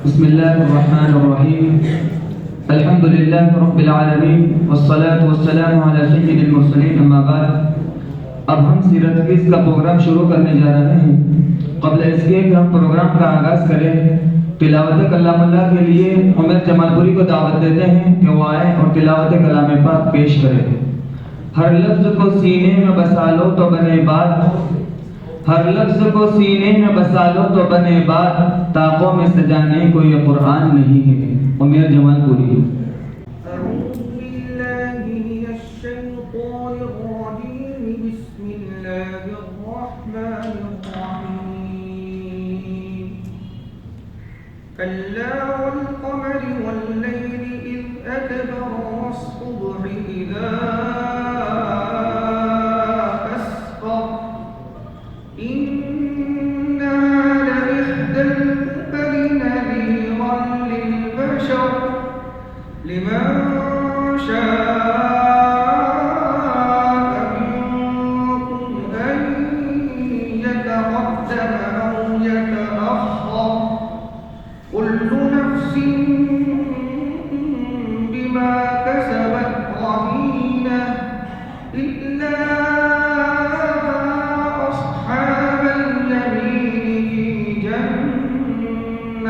بسم الله الرحمن الرحيم. الحمد لله رب العالمين والصلاة والسلام على سيد المرسلين. اما بعد، اب ہم سیرت کیس کا پروگرام شروع کرنے جا رہے ہیں. قبل اس کے کہ ہم پروگرام کا آغاز کریں، تلاوت کلام اللہ کے لیے عمر جمال پوری کو دعوت دیتے ہیں کہ وہ آئے اور تلاوت کلام پاک پیش کریں. ہر لفظ کو سینے میں بسا لو تو بنے بات، ہر لفظ کو سینے میں بسا لو تو بنے بات، طاقوں میں سجانے کو یہ قرآن نہیں ہے. عمر جمال پوری. كلا والقمر والليل إذ أدبر والصبح إذا أسفر إنها لإحدى الكبر نذيرا للبشر لمن شاء منكم أن يتقدم أو يتأخر كل نفس بما كسبت رهينة إلا أصحاب اليمين في جنات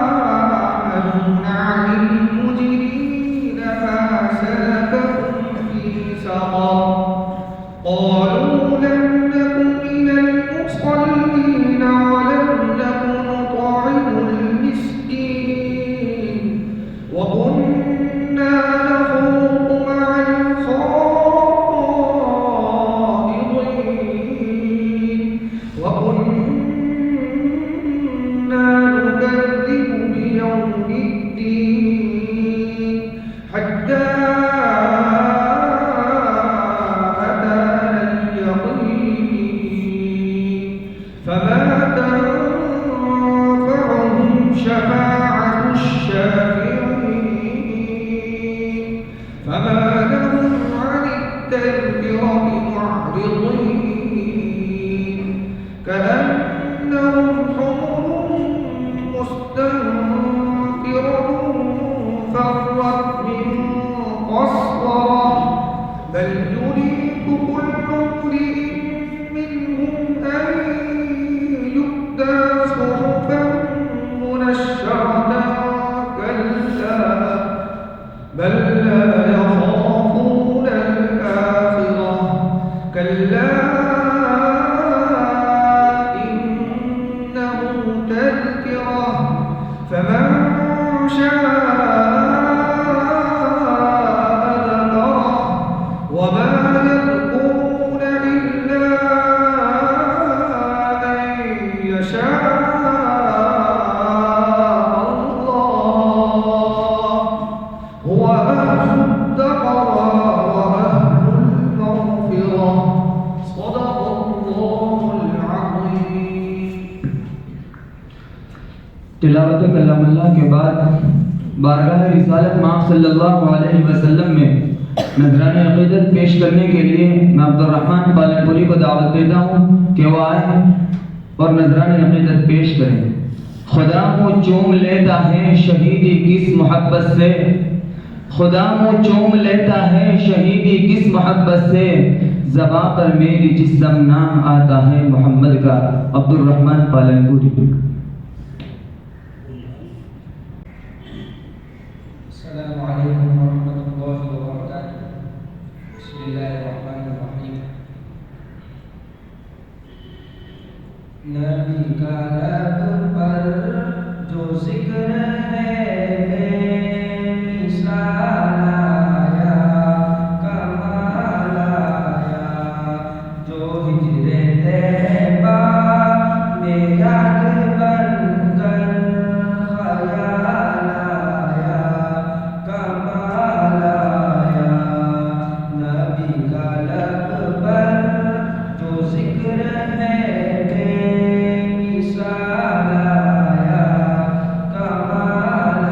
يتساءلون عن المجرمين ما سلككم في سقر قالوا لم نكن من المصلين ولم نكن نطعم المسكين وكنا نخوض مع الخائضين وكنا نكذب بيوم الدين حتى فما تنفعهم شفاعة الشافعين فما لهم عن التذكرة معرضين كأنهم حمر مستنفرة فرت من قسورة بل يريد كل امرئ منهم أن يؤتى صحفا منشرة كلا بل لا يخافون الآخرة كلا إنه تذكرة فمن شاء ذكره وما يذكرون إلا أن يشاء الله هو أهل التقوى وأهل المغفرة صدق الله العظيم. تلاوت کلام اللہ کے بعد بارگاہ رسالت مآب صلی اللہ علیہ وسلم میں نذران عقیدت پیش کرنے کے لیے میں عبد الرحمن پالن پوری کو دعوت دیتا ہوں کہ وہ آئیں اور نذران عقیدت پیش کریں. خدا منہ چوم لیتا ہے شہیدی کس محبت سے، خدا منہ چوم لیتا ہے شہیدی کس محبت سے، زباں پر میری جسم نام آتا ہے محمد کا. عبد الرحمن پالن پوری. السلام علیکم ورحمۃ اللہ وبرکاتہ. بسم اللہ الرحمن الرحیم. نبی کا لب پر جو ذکر ہے بے مثال آیا، کمال آیا، جو ہجر طیبہ میں یاد بن کر خیال آیا، کمال آیا. نبی کا لب پر جو ذکر ہے بے مثال آیا، کمال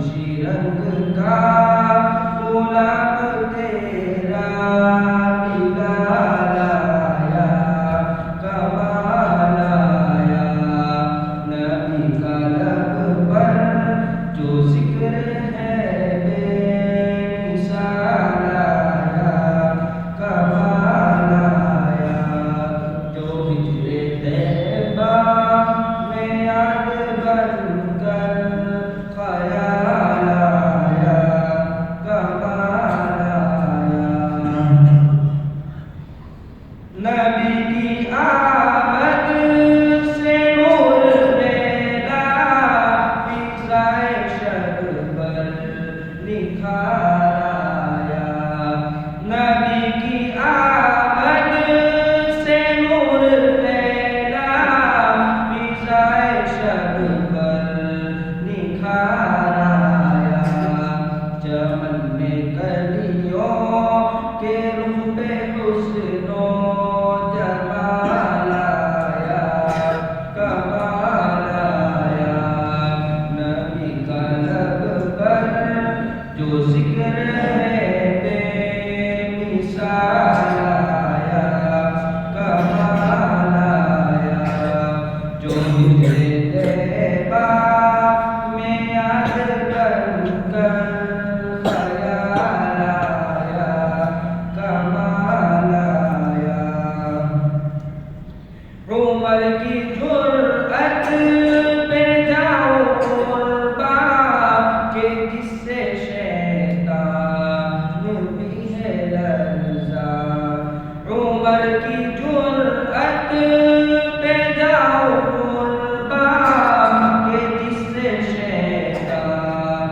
وحشی رنگ کا غلام تیرا بلال آیا کمال آیا نبی کا لب پر جو ذکر ہے بے مثال آیا کمال آیا جو ہجر طیبہ میں یاد بن کر خیال آیا کمال آیا نبی کی آمد سے نور میلا فضائے شب پر نکھار آیا نبی کی آمد سے نور میلا فضائے شب پر نکھار آیا چمن میں کلیوں کے روح حسن و جمال آیا کمال آیا نبی کا لب پر جو ذکر ہے بے مثال آیا کمال آیا جو ہجر طیبہ میں یاد بن کر خیال آیا کمال آیا عمر کی جرأت پہ جاؤ قربا کہ جس سے شیطان بھی ہے لرزا عمر کی جرأت پہ جاؤ قربا کہ جس سے شیطان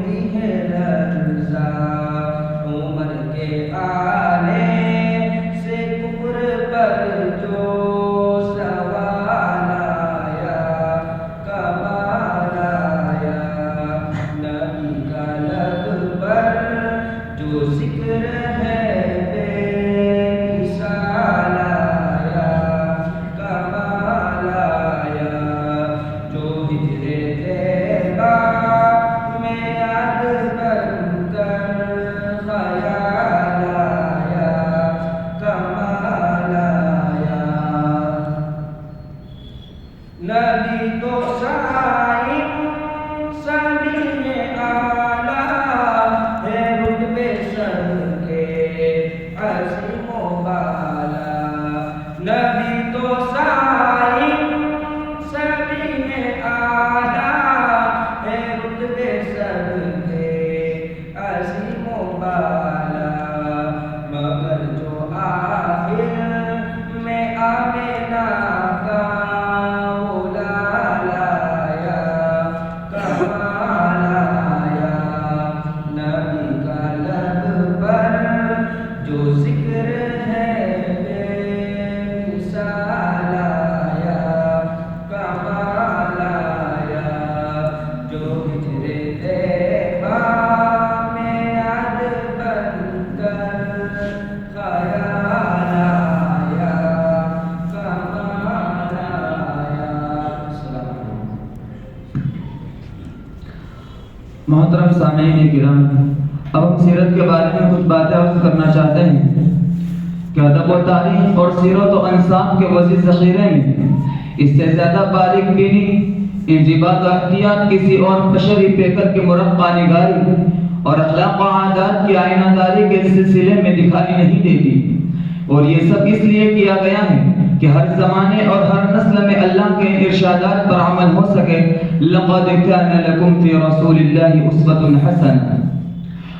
بھی ہے لرزا عمر کے آنے سے کفر پر جو سوال آیا کمال آیا نبی کا لب پر جو ذکر ہے بے مثال آیا کمال آیا جو ہجر طیبہ میں یاد بن کر خیال آیا کمال آیا نبی تو صاحب سبیل اعلیٰ ہے رتبے سب کے عظیم و بالا نبی تو صاحب سبیل اعلیٰ ہے رتبے سب کے عظیم و بالا مگر جو آخر میں آمینہ کا لال آیا کمال آیا نبی کا لب پر جو ذکر ہے بے مثال آیا کمال آیا جو ہجر طیبہ میں یاد بن کر خیال آیا کمال آیا السلام علیکم محترم سامعین کرام، اب ہم سیرت کے بارے میں کچھ باتیں عرض کرنا چاہتے ہیں کہ ادب و تاریخ اور سیرت و انساب کے وسیع ذخیرے میں اس سے زیادہ باریک بینی، انضباط و احتیاط کسی اور بشری پیکر کے مرقع نگاری اور اخلاق و عادات کی آئینہ داری کے سلسلے میں دکھائی نہیں دیتی، اور یہ سب اس لیے کیا گیا ہے کہ ہر زمانے اور ہر نسل میں اللہ کے ارشادات پر عمل ہو سکے۔ لقد كان لكم في رسول الله اسوة حسنة،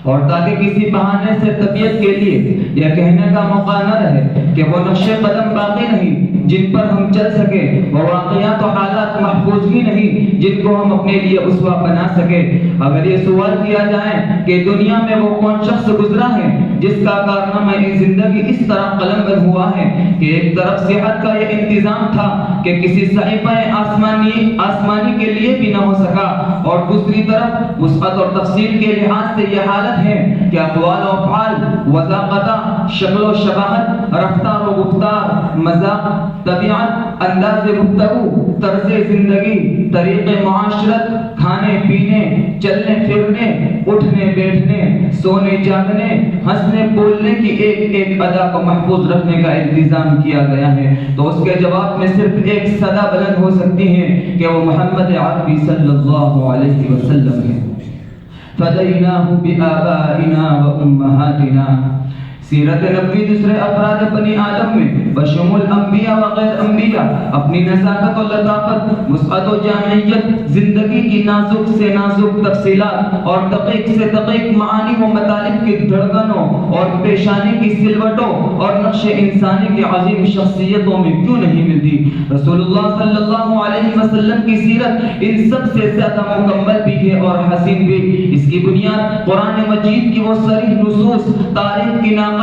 اور تاکہ کسی بہانے سے طبیعت کے لیے یہ کہنے کا موقع نہ رہے کہ وہ نقش قدم باقی نہیں جن پر ہم چل سکے، وہ واقعات و حالات محفوظ ہی نہیں جن کو ہم اپنے لیے اسوہ بنا سکے۔ اگر یہ سوال کیا جائے کہ دنیا میں وہ کون شخص گزرا ہے جس کا کارنامہ زندگی اس طرح قلم بند ہوا ہے کہ ایک طرف صحت کا یہ انتظام تھا کہ کسی صحیفہ آسمانی کے لیے بھی نہ ہو سکا، اور دوسری طرف وسعت اور تفصیل کے لحاظ سے یہ حالت ہے کہ اقوال و افعال، وضاقتہ، شکل و شباہت، رفتار و گفتار، مذاق، طبیعت، انداز گفتگو، طرز زندگی، طریق معاشرت، کھانے پینے، چلنے پھرنے، اٹھنے بیٹھنے، سونے جاگنے، ہنسنے بولنے کی ایک ایک ادا کو محفوظ رکھنے کا انتظام کیا گیا ہے، تو اس کے جواب میں صرف ایک صدا بلند ہو سکتی ہے کہ وہ محمد عربی صلی اللہ علیہ وسلم ہے۔ فدیناہ بآبائنا وامہاتنا۔ سیرت نبوی دوسرے افراد بنی آدم میں بشمول انبیاء و غیر انبیاء اپنی نزاکت و لطافت، وسعت و جامعیت، زندگی کی نازک سے نازک تفصیلات اور دقیق سے دقیق معانی و مطالب کی دھڑکنوں اور پیشانی کی سلوٹوں اور نقش انسانی کی عظیم شخصیتوں میں کیوں نہیں ملتی؟ رسول اللہ صلی اللہ علیہ وسلم کی سیرت ان سب سے زیادہ مکمل بھی ہے اور حسین بھی۔ اس کی بنیاد قرآن مجید کی وہ صریح نصوص، تاریخ کی ناقابل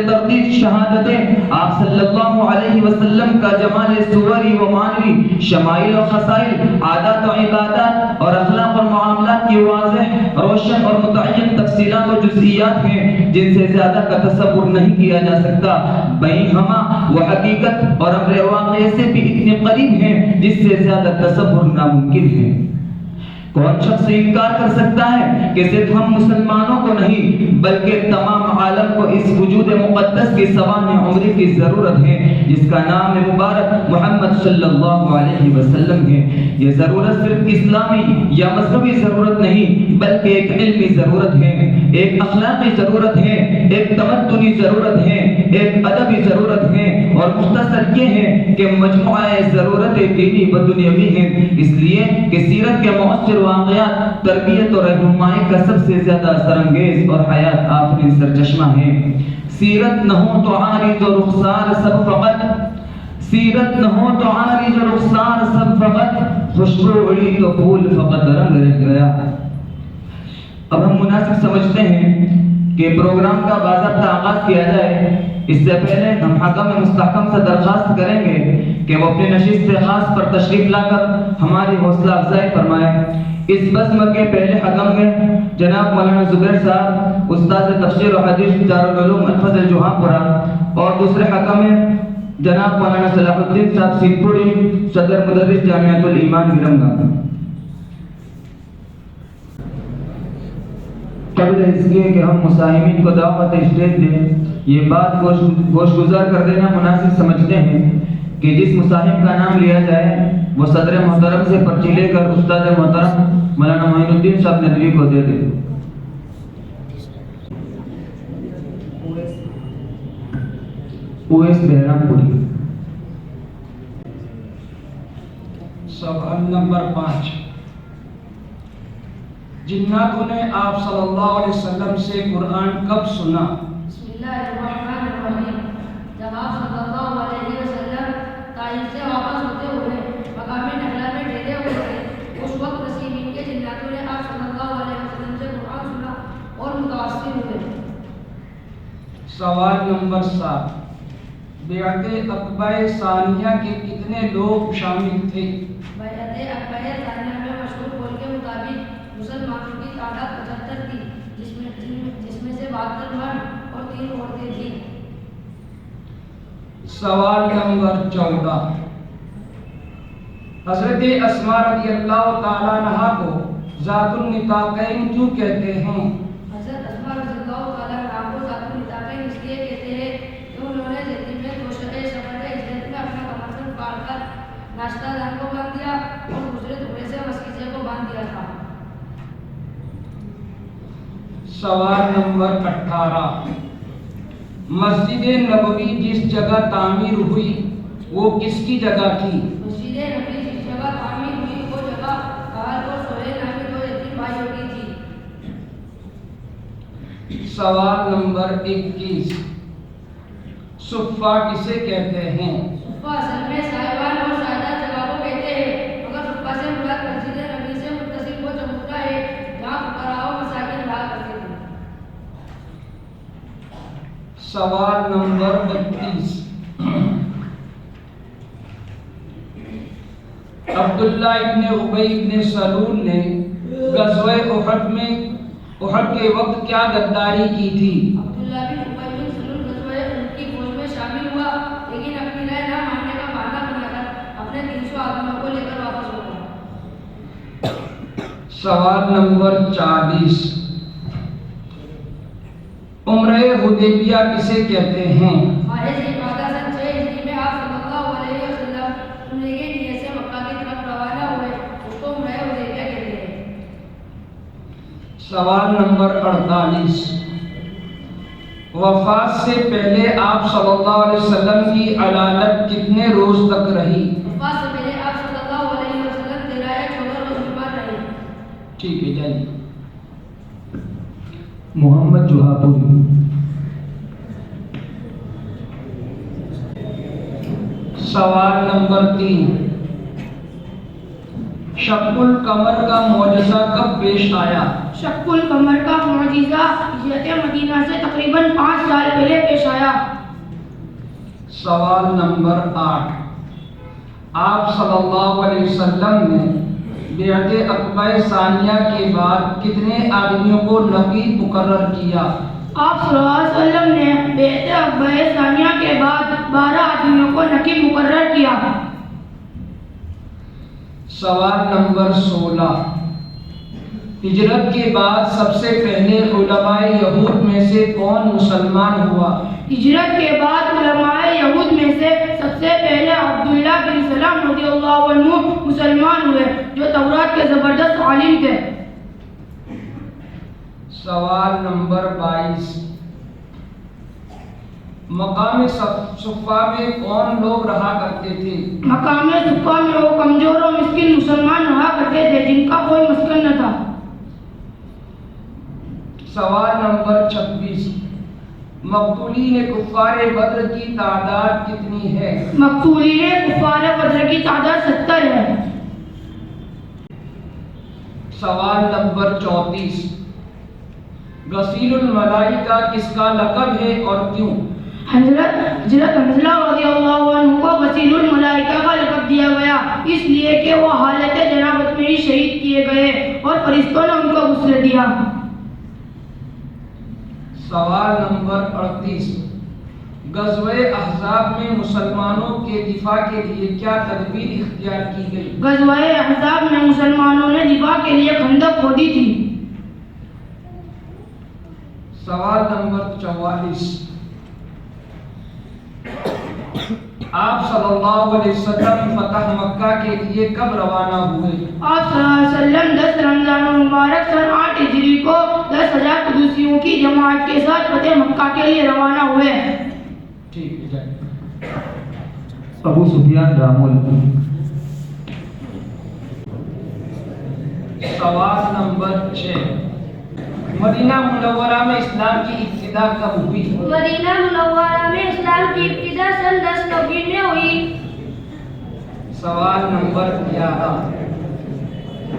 تردید شہادتیں، آپ صلی اللہ علیہ وسلم کا جمال صوری و معنوی، شمائل و خصائل، عادات و عبادات اور اخلاق اور معاملات کی واضح، روشن اور متعین تفصیلات و جزئیات ہیں جن سے زیادہ کا تصور نہیں کیا جا سکتا۔ بہی ہما وہ حقیقت اور امر واقعے سے بھی اتنے قریب ہیں جس سے زیادہ تصور ناممکن ہے۔ کون شخص انکار کر سکتا ہے کہ صرف ہم مسلمانوں کو نہیں بلکہ تمام عالم کو اس وجود مقدس کی سوانح عمری کی ضرورت ہے جس کا نام مبارک محمد صلی اللہ علیہ وسلم ہے۔ یہ ضرورت صرف اسلامی یا مذہبی ضرورت نہیں بلکہ ایک علمی ضرورت ہے، ایک اخلاقی ضرورت ہے، ایک تمدنی ضرورت ہے، ایک ادبی ضرورت ہے، اور مختصر یہ ہے کہ مجموعہ ضرورت دینی و دنیاوی ہیں، اس لیے کہ سیرت کے مؤثر واقعات تربیت اور رہنمائی کا سب سے زیادہ اثر انگیز اور حیات آفرین سرچشمہ ہے۔ سیرت نہ ہو تو عارض و رخسار سب فقط، سیرت نہ ہو تو عارض و رخسار سب فقط، خوشبو اڑی تو پھول فقط رنگ رہ گیا۔ اب ہم مناسب سمجھتے ہیں کہ پروگرام کا باضابطہ آغاز کیا جائے۔ اس سے پہلے ہم حکم مستحکم سے درخواست کریں گے کہ وہ اپنی نشست خاص پر تشریف لا کر ہماری حوصلہ افزائی فرمائیں۔ اس بزم کے پہلے حکم میں جناب مولانا زبیر صاحب استاد تفسیر و حدیث دارالعلوم الفضل جوہاں پورا، اور دوسرے حکم میں جناب مولانا صلاح الدین صاحب سین پوری صدر مدرس جامعۃ الایمان گرمگا۔ قبل اس کے کہ ہم مساہمین کو دعوت اسٹیج دیں، یہ بات گوش گزار کر دینا مناسب سمجھتے ہیں کہ جس مساہم کا نام لیا جائے وہ صدر محترم سے پرچی لے کر استاد محترم مولانا معین الدین صاحب ندوی کو دے دے۔ اویس بہرام پوری۔ سوال نمبر 5، جناتوں نے آپ صلی اللہ علیہ وسلم سے قرآن کب سنا؟ بسم اللہ الرحمن الرحیم۔ جب آپ صلی اللہ علیہ وسلم طائف سے واپس ہوتے ہوئے مقام نخلا میں ٹھہرے ہوئے تھے، اس وقت نصیبین کے جناتوں نے آپ صلی اللہ علیہ وسلم سے قرآن سنا اور متاثر ہوئے۔ سوال نمبر 7، بیعت عقبہ ثانیہ کے کتنے لوگ شامل تھے؟ بیعت عقبہ ثانیہ میں مشہور قول کے مطابق مسلمانوں کی تعداد 75 تھی، جس میں سے 72 مرد اور 3 عورتیں تھیں۔ سوال نمبر 14، حضرت اسماء رضی اللہ تعالیٰ عنہا کو ذات النطاقین کیوں کہتے ہیں؟ حضرت اسماء رضی اللہ تعالیٰ عنہا کو ذات النطاقین اس لیے کہتے ہیں کہ انہوں نے زندگی میں توشقِ سفر عزت میں اپنا کمربند پاڑ کر ناشتہ دان کو باندھ دیا اور دوسرے ٹکڑے سے مسکیزے کو باندھ دیا تھا۔ سوال نمبر 18، مسجد نبوی جس جگہ تعمیر ہوئی وہ کس کی جگہ تھی؟ مسجد نبوی جس جگہ تعمیر ہوئی وہ جگہ کہل اور سہیل نامی 2 یتیم بھائیوں کی تھی۔ سوال نمبر 21، صفہ کسے کہتے ہیں؟ صفہ اصل میں صاحبان اور شاہدہ جگہ کو کہتے ہیں، مگر صفہ سے مراد مسجد نبوی سے متصل وہ چبوترا ہے جہاں فقراء و مساکین رہا کرتے تھے۔ سوال نمبر 32، عبداللہ ابن ابی ابن سلول نے غزوہ احد کے وقت کیا غداری کی تھی؟ عبداللہ بن ابی بن سلول غزوہ احد کی فوج میں شامل ہوا لیکن اپنی رائے نہ ماننے کا بہانہ بنا کر اپنے 300 آدمیوں کو لے کر واپس ہو گیا۔ سوال نمبر 40 عمرہ حدیبیہ کسے کہتے ہیں؟ حارث بن عبادہ سن 6 ہجری میں آپ صلی اللہ علیہ وسلم عمرے کی نیت سے مکہ کی طرف روانہ ہوئے، اس کو عمرہ حدیبیہ کہتے ہیں۔ سوال نمبر 48 وفات سے پہلے آپ صلی اللہ علیہ وسلم کی علالت کتنے روز تک رہی؟ وفات سے پہلے آپ صلی اللہ علیہ وسلم 13 یا 14 روز بیمار رہے۔ ٹھیک ہے جائیے۔ محمد جوہاپوری۔ سوال نمبر 3 شق القمر کا معجزہ کب پیش آیا؟ شق القمر کا معجزہ ہجرت مدینہ سے تقریباً 5 سال پہلے پیش آیا۔ سوال نمبر 8 آپ صلی اللہ علیہ وسلم نے بیعت عقبہ ثانیہ کے بعد کتنے آدمیوں کو نقیب مقرر کیا؟ آپ صلی اللہ علیہ وسلم نے بیعت عقبہ ثانیہ کے بعد 12 آدمیوں کو نقیب مقرر کیا۔ سوال نمبر 16 ہجرت کے بعد سب سے پہلے علماء یہود میں سے کون مسلمان ہوا؟ ہجرت کے بعد علماء یہود میں سے سب سے پہلے عبداللہ بن سلام رضی اللہ عنہ مسلمان ہوئے، جو تورات کے زبردست عالم تھے۔ سوال نمبر 22 مقام صفا میں کون لوگ رہا کرتے تھے؟ مقام صفا میں وہ کمزور اور مسکین مسلمان رہا کرتے تھے جن کا کوئی مسکن نہ تھا۔ سوال نمبر 26 مقتولین کفار بدر کی تعداد کتنی ہے؟ مقتولین کفار بدر کی تعداد 70 ہے۔ سوال نمبر 34 غسیل الملائکہ کس کا لقب ہے اور کیوں؟ حضرت حنظلہ رضی اللہ عنہ کو غسیل الملائکہ کا لقب دیا گیا اس لیے کہ وہ حالت جنابت میں ہی شہید کیے گئے اور فرشتوں نے ان کو غسل دیا۔ سوال نمبر 38 غزوہ احزاب میں مسلمانوں کے دفاع کے لیے کیا تدبیر اختیار کی گئی؟ غزوہ احزاب میں مسلمانوں نے دفاع کے لیے خندق کھودی تھی۔ سوال نمبر 44 آپ صلی اللہ علیہ وسلم فتح مکہ کے لیے کب روانہ ہوئے؟ آپ صلی اللہ علیہ وسلم 10 رمضان المبارک سن 8 ہجری کو 10,000 قدوسیوں کی جماعت کے ساتھ فتح مکہ کے لیے روانہ ہوئے۔ ٹھیک ہے۔ ابو سفیان رامول۔ سوال نمبر 6 مدینہ منورہ میں اسلام کی ابتدا کب ہوئی؟ مدینہ منورہ میں اسلام کی ابتدا سن 1090 میں ہوئی۔ سوال نمبر 11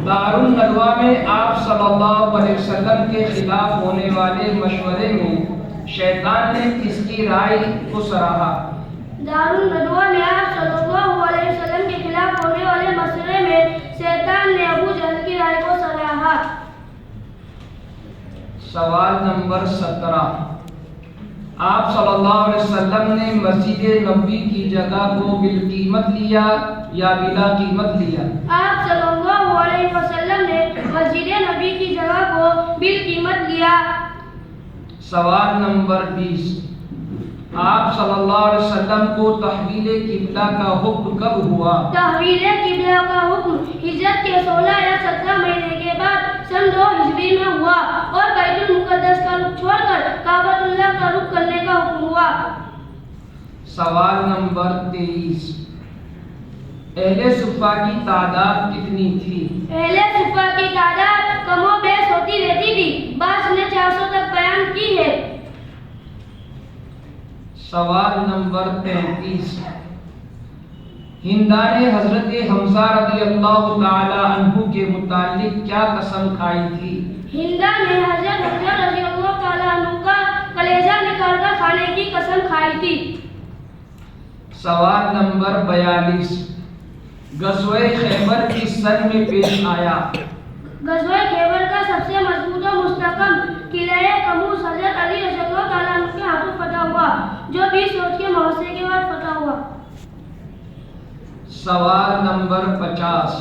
دارالندوا میں آپ صلی اللہ علیہ وسلم کے خلاف ہونے والے مشورے میں شیطان نے کس کی رائے کو سراہا؟ دارالندوا میں آپ صلی اللہ علیہ وسلم کے خلاف ہونے والے مشورے میں شیطان نے ابو جہل کی رائے کو سراہا۔ سوال نمبر 17 آپ صلی اللہ علیہ وسلم نے مسجد نبوی کی جگہ کو بالقیمت لیا یا بلا قیمت لیا؟ آپ صلی اللہ علیہ وسلم نے مسجد نبی کی جگہ کو بالقیمت لیا۔ سوال نمبر 20 آپ صلی اللہ علیہ وسلم کو تحویل قبلہ کا حکم کب ہوا؟ تحویل قبلہ کا حکم ہجرت کے 16 یا 17 مہینے کے بعد سن 2 ہجری میں ہوا اور بیت المقدس کا رخ چھوڑ کر کعبۃ اللہ کا رخ کرنے کا حکم ہوا۔ سوال نمبر 23 اہل صفا کی تعداد کتنی تھی؟ اہل صفا کی تعداد کم و بیش ہوتی رہتی تھی، بعض نے 400 تک بیان کی ہے۔ سوال نمبر 33 ہندا نے حضرت حمزہ رضی اللہ تعالی عنہ کے متعلق کیا قسم کھائی تھی؟ ہندا نے حضرت حمزہ رضی اللہ تعالی عنہ کا کلیجہ نکال کر کھانے کی قسم کھائی تھی۔ سوال نمبر 42 غزوہ خیبر کس سن میں پیش آیا؟ غزوہ خیبر کا سب سے مضبوط و مستحکم قلعہ قموس حضرت علی رضی اللہ تعالیٰ عنہ کے ہاتھوں فتح ہوا، جو 20 روز کے معرکے کے بعد فتح ہوا۔ سوال نمبر 50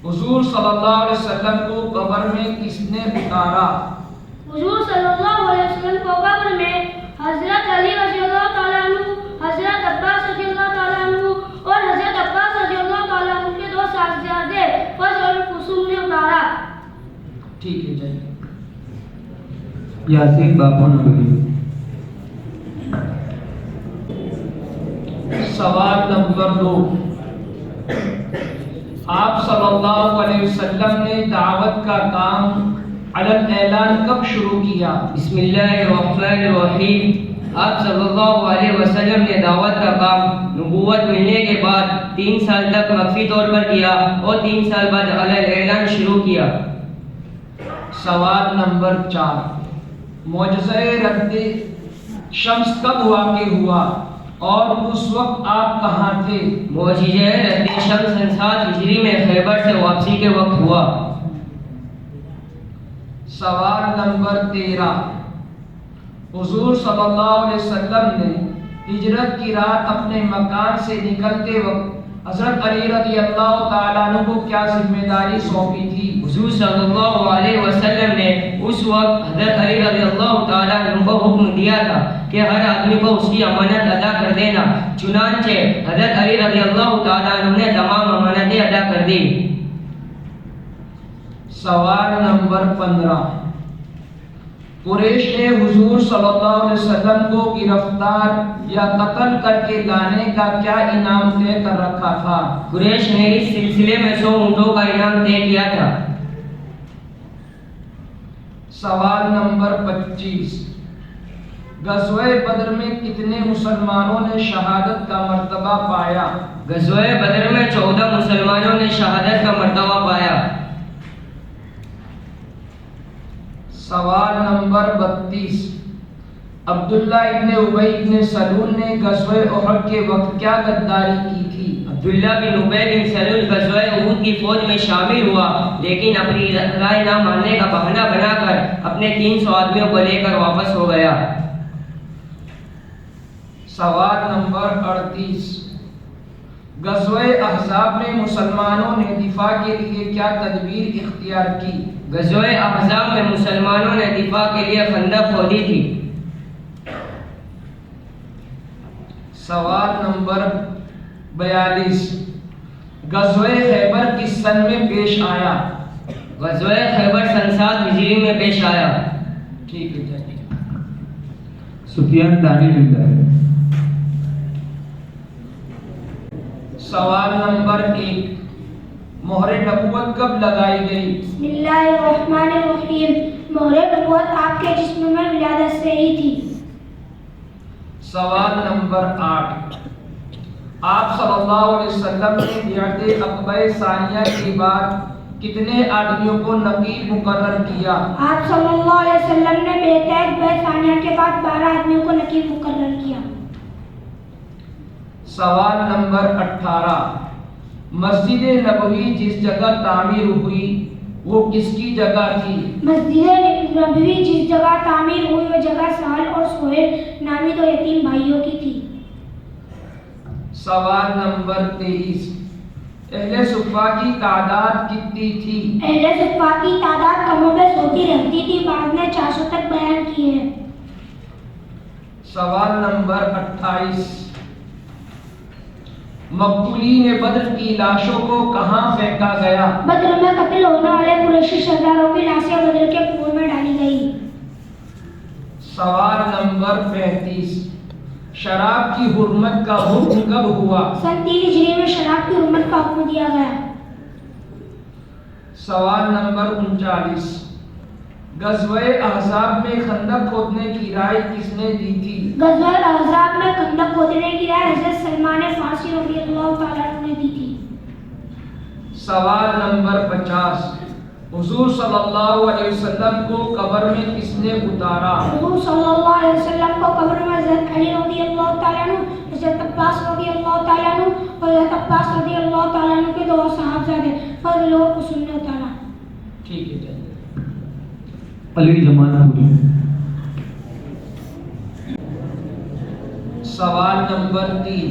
حضور صلی اللہ علیہ وسلم کو قبر میں کس نے اتارا؟ حضور صلی اللہ علیہ وسلم کو قبر میں حضرت علی رضی اللہ تعالیٰ عنہ، حضرت عباس رضی اللہ تعالیٰ عنہ اور حضرت عباس رضی اللہ تعالیٰ عنہ کے دو صاحبزادے فضل اور کلثوم نے اتارا۔ ٹھیک ہے جائیے۔ یاسین باپو نگری۔ سوال نمبر 2، آپ صلی اللہ علیہ وسلم نے دعوت کا کام علی الاعلان کب شروع کیا؟ بسم اللہ الرحمن الرحیم۔ آپ صلی اللہ علیہ وسلم نے دعوت کا کام نبوت ملنے کے بعد 3 سال تک مخفی طور پر کیا اور 3 سال بعد علی الاعلان شروع کیا۔ سوال نمبر 4، معجزہ رد شمس کب واقع ہوا اور اس وقت آپ کہاں تھے؟ معجزہ رد شمس 7 ہجری میں خیبر سے واپسی کے وقت ہوا۔ سوال نمبر 13، حضور صلی اللہ علیہ وسلم نے ہجرت کی رات اپنے مکان سے نکلتے وقت حضرت علی رضی اللہ تعالیٰ عنہ کو کیا ذمہ داری سونپی تھی؟ حضور صلی اللہ علیہ وسلم نے اس وقت حضرت علی رضی اللہ تعالیٰ عنہ کو حکم دیا تھا کہ ہر آدمی کو اس کی امانت ادا کر دینا، چنانچہ حضرت علی رضی اللہ تعالیٰ عنہ نے تمام امانتیں ادا کر دی۔ سوال نمبر 15، قریش نے حضور صلی اللہ علیہ وسلم کو گرفتار یا قتل کر کے لانے کا کیا انعام طے کر رکھا تھا؟ قریش نے اس سلسلے میں 100 اونٹوں کا انعام طے کیا تھا۔ سوال نمبر 25، غزوہ بدر میں کتنے مسلمانوں نے شہادت کا مرتبہ پایا؟ غزوہ بدر میں 14 مسلمانوں نے شہادت کا مرتبہ پایا۔ سوال نمبر 32، عبداللہ ابن ابی ابن سلول نے غزوہ احد کے وقت کیا غداری کی تھی؟ عبداللہ بن ابی بن سلول غزوہ احد کی فوج میں شامل ہوا، لیکن اپنی رائے نہ ماننے کا بہانہ بنا کر اپنے 300 آدمیوں کو لے کر واپس ہو گیا۔ سوال نمبر 38، غزوہ احزاب میں مسلمانوں نے دفاع کے لیے کیا تدبیر اختیار کی؟ غزوہ احزاب میں مسلمانوں نے دفاع کے لیے خندق کھودی تھی۔ سوال نمبر 42، غزوہ خیبر کس سن میں پیش آیا؟ غزوہ خیبر 7 ہجری میں پیش آیا۔ ٹھیک ہے جی۔ سفیان دانی لندہ۔ سوال نمبر 1، مہر نبوت کب لگائی گئی؟ بسم اللہ الرحمن الرحیم۔ مہر نبوت آپ کے جسم میں ولادت سے ہی تھی۔ سوال نمبر 8، آپ صلی اللہ علیہ وسلم نے بیعت عقبہ ثانیہ کے بعد کتنے آدمیوں کو نقیب مقرر کیا؟ آپ صلی اللہ علیہ وسلم نے بیعت عقبہ ثانیہ کے بعد 12 آدمیوں کو نقیب مقرر کیا۔ سوال نمبر 18، مسجد نبوی جس جگہ تعمیر ہوئی وہ کس کی جگہ تھی؟ مسجد نبوی جس جگہ تعمیر ہوئی وہ جگہ سہل اور سہیل نامی 2 یتیم بھائیوں کی تھی۔ سوال نمبر 23، اہل صفہ کی تعداد کتنی تھی؟ اہل صفہ کی تعداد کم و بیش ہوتی رہتی تھی، بعض نے 400 تک بیان کی ہے۔ سوال نمبر 28، مقتولین بدر کی لاشوں کو کہاں پھینکا گیا؟ بدر میں قتل ہونے والے قریشی سرداروں کی لاشیں بدر کے کنویں میں ڈالی گئی۔ سوال نمبر 35، شراب کی حرمت کا حکم کب ہوا؟ سن 3 ہجری میں شراب کی حرمت کا حکم دیا گیا۔ سوال نمبر 39، غزوہ احزاب میں خندق کھودنے کی رائے کس نے دی تھی؟ غزوہ احزاب میں خندق کھودنے کی رائے حضرت سلمان فارسی رضی اللہ تعالیٰ عنہ نے دی تھی۔ سوال نمبر 50، حضور صلی اللہ علیہ وسلم کو قبر میں کس نے اتارا؟ حضور صلی اللہ علیہ وسلم کو قبر میں حضرت علی رضی اللہ تعالیٰ عنہ، حضرت عباس رضی اللہ تعالیٰ عنہ اور حضرت عباس رضی اللہ تعالیٰ عنہ کے 2 صاحبزادے فضل اور کلثوم نے اتارا۔ ٹھیک ہے جی۔ علی جمان پوری۔ سوال نمبر 3،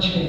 6,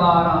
12,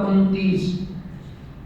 29,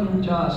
49,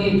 1,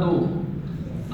2,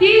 3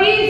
3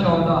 14,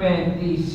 35,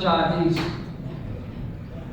40,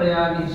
42,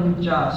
49,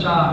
4,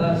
10,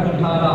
18,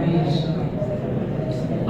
20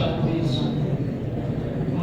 26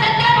70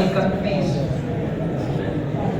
31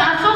700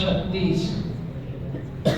36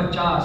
50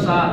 7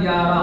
11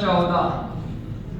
14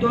2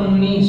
19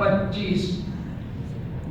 25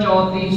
34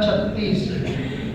36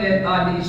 43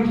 20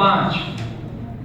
5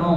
9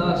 10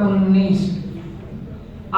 19,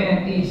35,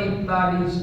41,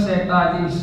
47,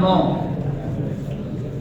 9,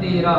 13,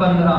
15,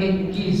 21,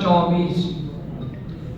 24,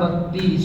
32,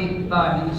41,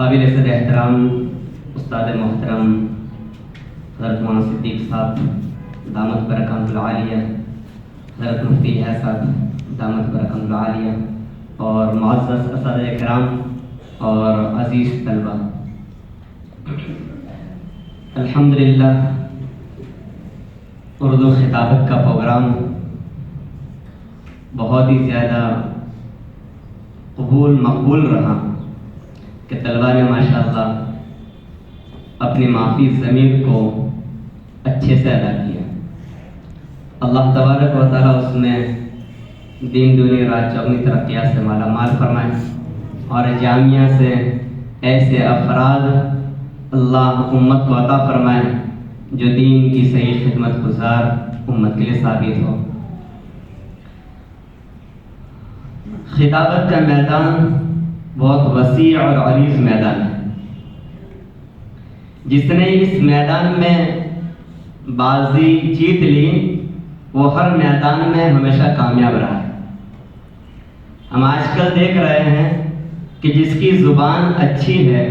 قابل صد احترام استاد محترم حضرت مولانا صدیق صاحب دامت برکاتہ العالیہ، حضرت مفتی ہے صاحب دامت برکاتہ العالیہ، اور معزز اساتذہ کرام اور عزیز طلبہ، الحمدللہ اردو خطابت کا پروگرام بہت ہی زیادہ قبول مقبول رہا کہ طلبہ نے ماشاءاللہ اپنی معافی ضمیر کو اچھے سے ادا کیا۔ اللہ تبارک و تعالیٰ اس میں دین دنیا رات چوگنی ترقیات سے مالا مال فرمائے، اور جامعہ سے ایسے افراد اللہ امت کو عطا فرمائے جو دین کی صحیح خدمت گزار امت کے لیے ثابت ہو۔ خطابت کا میدان بہت وسیع اور عریض میدان ہے۔ جس نے اس میدان میں بازی جیت لی وہ ہر میدان میں ہمیشہ کامیاب رہا ہے۔ ہم آج کل دیکھ رہے ہیں کہ جس کی زبان اچھی ہے،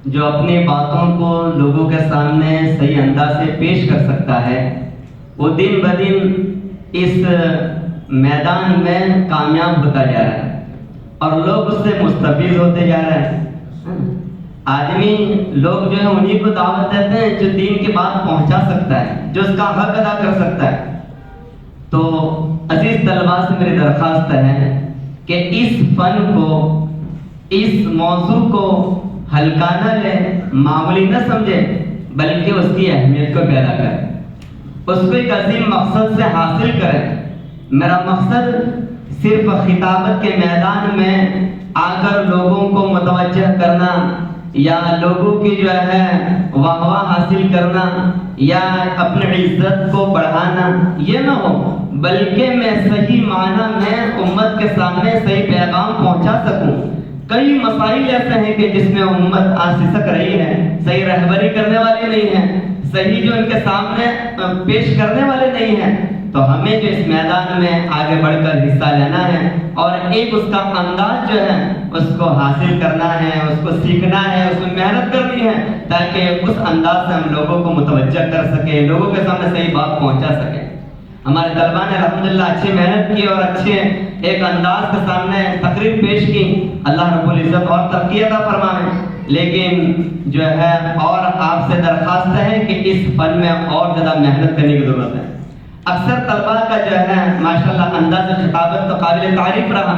جو اپنی باتوں کو لوگوں کے سامنے صحیح انداز سے پیش کر سکتا ہے، وہ دن بدن اس میدان میں کامیاب ہوتا جا رہا ہے اور لوگ اس سے مستفید ہوتے جا رہے ہیں۔ آدمی لوگ جو ہے انہیں کو دعوت دیتے ہیں جو دین کی بات پہنچا سکتا ہے، جو اس کا حق ادا کر سکتا ہے۔ تو عزیز طلباء سے میری درخواست ہے کہ اس فن کو، اس موضوع کو ہلکا نہ لیں، معمولی نہ سمجھیں، بلکہ اس کی اہمیت کو پیدا کریں، اس کو ایک عظیم مقصد سے حاصل کریں۔ میرا مقصد صرف خطابت کے میدان میں آ کر لوگوں کو متوجہ کرنا یا لوگوں کی جو ہے واہ واہ حاصل کرنا یا اپنی عزت کو بڑھانا یہ نہ ہو، بلکہ میں صحیح معنی میں امت کے سامنے صحیح پیغام پہنچا سکوں۔ کئی مسائل ایسے ہیں کہ جس میں امت آج سسک رہی ہے، صحیح رہبری کرنے والے نہیں ہیں، صحیح جو ان کے سامنے پیش کرنے والے نہیں ہیں۔ تو ہمیں جو اس میدان میں آگے بڑھ کر حصہ لینا ہے اور ایک اس کا انداز جو ہے اس کو حاصل کرنا ہے، اس کو سیکھنا ہے، اس میں محنت کرنی ہے تاکہ اس انداز سے ہم لوگوں کو متوجہ کر سکیں، لوگوں کے سامنے صحیح بات پہنچا سکیں۔ ہمارے طلباء نے الحمدللہ اچھی محنت کی اور اچھے ایک انداز کے سامنے تقریر پیش کی، اللہ رب العزت اور ترقی عطا فرمائے۔ لیکن جو ہے اور آپ سے درخواست ہے کہ اس فن میں اور زیادہ محنت کرنے کی ضرورت ہے۔ اکثر طلباء کا جو ہے ماشاءاللہ انداز خطابت تو قابل تعریف رہا،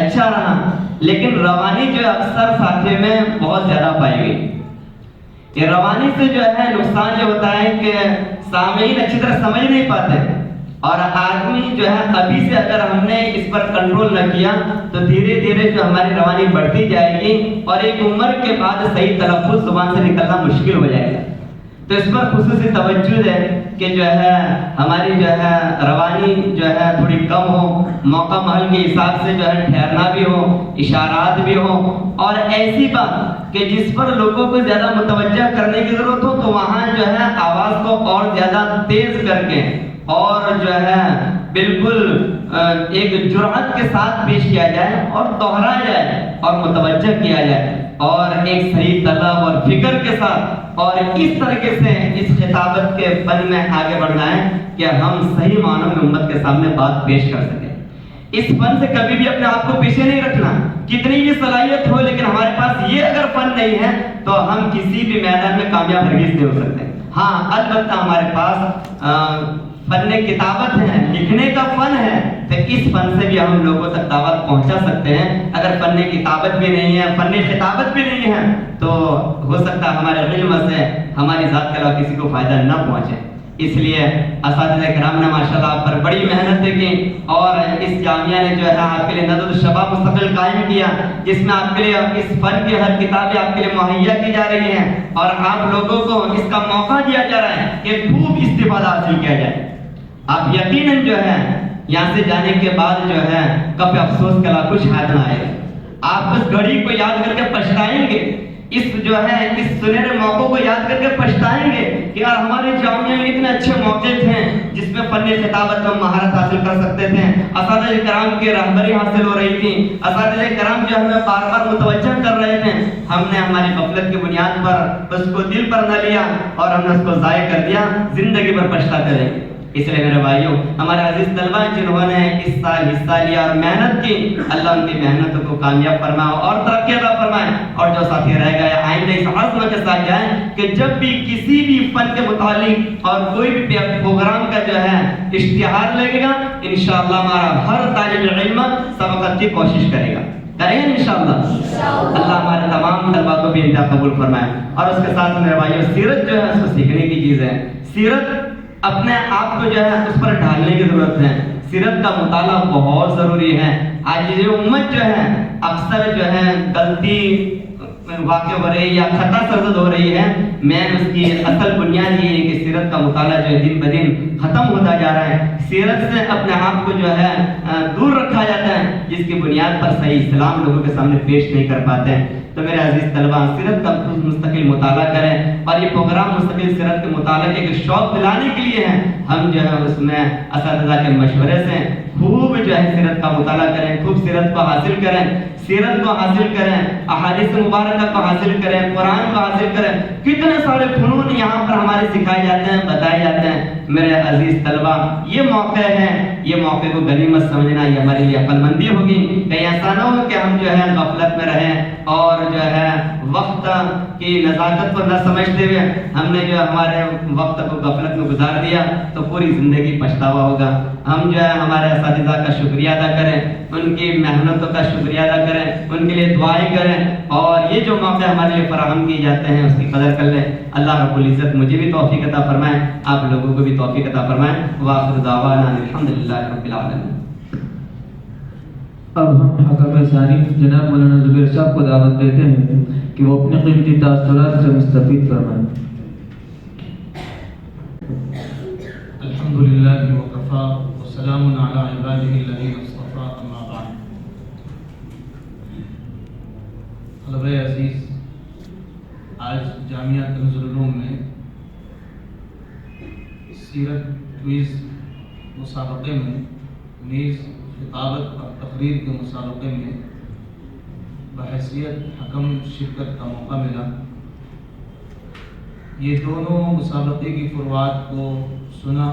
اچھا رہا، لیکن روانی جو اکثر ساتھی میں بہت زیادہ پائی گئی۔ یہ روانی سے جو ہے نقصان یہ ہوتا ہے کہ سامعین اچھی طرح سمجھ نہیں پاتے، اور آدمی جو ہے ابھی سے اگر ہم نے اس پر کنٹرول نہ کیا تو دھیرے دھیرے جو ہماری روانی بڑھتی جائے گی اور ایک عمر کے بعد صحیح تلفظ زبان سے نکلنا مشکل ہو جائے گا۔ تو اس پر خصوصی توجہ ہے کہ جو ہے ہماری جو ہے روانی جو ہے تھوڑی کم ہو، موقع محل کے حساب سے جو ہے ٹھہرنا بھی ہو، اشارات بھی ہو، اور ایسی بات کہ جس پر لوگوں کو زیادہ متوجہ کرنے کی ضرورت ہو تو وہاں جو ہے آواز کو اور زیادہ تیز کر کے اور جو ہے بالکل ایک جرأت کے ساتھ پیش کیا جائے اور دہرایا جائے اور متوجہ کیا جائے، اور ایک صحیح طلب اور فکر کے ساتھ اور اس طریقے سے اس خطابت کے فن میں آگے بڑھنا ہے کہ ہم صحیح معنوں میں امت کے سامنے بات پیش کر سکیں۔ اس فن سے کبھی بھی اپنے آپ کو پیچھے نہیں رکھنا، کتنی بھی صلاحیت ہو لیکن ہمارے پاس یہ اگر فن نہیں ہے تو ہم کسی بھی میدان میں کامیاب ہرگز نہیں ہو سکتے۔ ہاں البتہ ہمارے پاس فن کتابت ہے، لکھنے کا فن ہے، تو اس فن سے بھی ہم لوگوں تک دعوت پہنچا سکتے ہیں۔ اگر فن کتابت بھی نہیں ہے، فن خطابت بھی نہیں ہے تو ہو سکتا ہے ہمارے علم سے ہماری ذات کے علاوہ کسی کو فائدہ نہ پہنچے۔ اس لیے اساتذہ کرام نے ماشاءاللہ آپ پر بڑی محنت کی اور اس جامعہ نے جو ہے آپ کے لیے ندوۃ الشباب مستقل قائم کیا، جس میں آپ کے لیے اس فن کی ہر کتابیں آپ کے لیے مہیا کی جا رہی ہیں اور آپ لوگوں کو اس کا موقع دیا جا رہا ہے کہ خوب استفادہ حاصل کیا جائے۔ آپ یقیناً جو ہے یہاں سے جانے کے بعد جو ہے کبھی افسوس کے علاوہ کچھ یاد نہ آئے گا۔ آپ اس گھڑی کو یاد کر کے پچھتائیں گے، اس جو ہے اس سنہرے موقعوں کو یاد کر کے پچھتائیں گے کہ یار ہمارے جامعہ میں اتنے اچھے موقع تھے جس میں فن خطابت میں مہارت حاصل کر سکتے تھے، اساتذہ کرام کی رہبری حاصل ہو رہی تھی، اساتذہ کرام جو ہمیں بار بار متوجہ کر رہے تھے، ہم نے ہماری غفلت کی بنیاد پر اس کو دل پر نہ لیا اور ہم نے اس کو ضائع کر دیا، زندگی پر پچھتاتے رہیں گے۔ اس لیے میرے بھائیوں، ہمارے عزیز طلبہ جنہوں نے اس سال حصہ لیا اور محنت کی، اللہ ان کی محنتوں کو کامیاب فرمائے اور ترقی عطا فرمائے، اور جو ساتھی رہ گئے آئندہ اس عزم کے ساتھ جائیں کہ جب بھی کسی بھی فن کے متعلق اور کوئی بھی پروگرام کا جو ہے اشتہار لگے گا، انشاءاللہ ہمارا ہر طالب علم سبقت کی کوشش کرے گا، کریں گے انشاءاللہ۔ اللہ ہمارے تمام طلبہ کو بھی انتہا قبول فرمائے۔ اور اس کے ساتھ میرے بھائیوں، سیرت جو ہے اس کو سیکھنے کی چیز ہے۔ سیرت اپنے آپ کو جو ہے اس پر ڈھالنے کی ضرورت ہے۔ سیرت کا مطالعہ بہت ضروری ہے۔ آج یہ امت جو ہے اکثر جو ہے غلطی واقع ہو رہی یا خطا سرزد ہو رہی ہے، مین اس کی اصل بنیاد یہ ہے کہ سیرت کا مطالعہ جو ہے دن بدن ختم ہوتا جا رہا ہے۔ سیرت سے اپنے آپ کو جو ہے دور رکھا جاتا ہے، جس کی بنیاد پر صحیح اسلام لوگوں کے سامنے پیش نہیں کر پاتے ہیں۔ تو میرے عزیز طلبہ، سیرت کا مستقل مطالعہ کریں، اور یہ پروگرام مستقل سیرت کے مطالعے کے شوق دلانے کے لیے ہیں۔ ہم جو ہے اس میں اساتذہ کے مشورے سے خوب جو ہے سیرت کا مطالعہ کریں، خوب سیرت کو حاصل کریں، سیرت کو حاصل کریں، احادیث مبارکہ کو حاصل کریں، قرآن کو حاصل کریں۔ کتنے سارے فنون یہاں پر ہمارے سکھائے جاتے ہیں، بتائے جاتے ہیں۔ میرے عزیز طلبہ، یہ موقع ہے، یہ موقع کو غنیمت سمجھنا، یہ ہمارے لیے عقل مندی ہوگی۔ کہیں ایسا نہ ہو کہ ہم جو ہے غفلت میں رہیں اور جو ہے وقت کی نزاکت کو نہ سمجھتے ہوئے ہم نے جو ہمارے وقت کو غفلت میں گزار دیا تو پوری زندگی پچھتاوا ہوگا۔ ہم جو ہے ہمارے اساتذہ کا شکریہ ادا کریں، ان کی محنتوں کا شکریہ ادا کریں، ان کے لیے دعائیں کریں، اور یہ جو موقع ہمارے لیے فراہم کیے جاتے ہیں اس کی قدر کر لیں۔ اللہ رب العزت مجھے بھی توفیق عطا فرمائے، آپ لوگوں کو بھی توفیق عطا فرمائے۔ وآخر دعوانا الحمدللہ رب العالمین۔ اب ہم حکم ثانی جناب مولانا زبیر صاحب کو دعوت دیتے ہیں کہ وہ اپنے قیمتی تاثرات سے مستفید فرمائیں۔ الحمدللہ وکفا وسلام علی عبادہ الذین اصطفیٰ، اما بعد۔ طلبہ عزیز، آج جامعہ کنز العلوم میں سیرت کوئز مسابقے میں، نیز خطابت اور تقریر کے مسابقے میں بحیثیت حکم شرکت کا موقع ملا۔ یہ دونوں مسابقے کی فروعات کو سنا،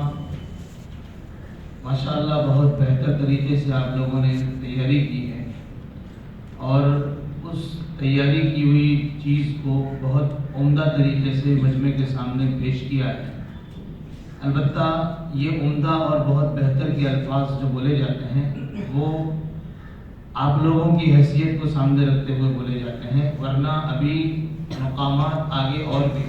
ماشاءاللہ بہت بہتر طریقے سے آپ لوگوں نے تیاری کی ہے، اور اس تیاری کی ہوئی چیز کو بہت عمدہ طریقے سے مجمع کے سامنے پیش کیا ہے۔ البتہ یہ عمدہ اور بہت بہتر کے الفاظ جو بولے جاتے ہیں وہ آپ لوگوں کی حیثیت کو سامنے رکھتے ہوئے بولے جاتے ہیں، ورنہ ابھی مقامات آگے اور بھی۔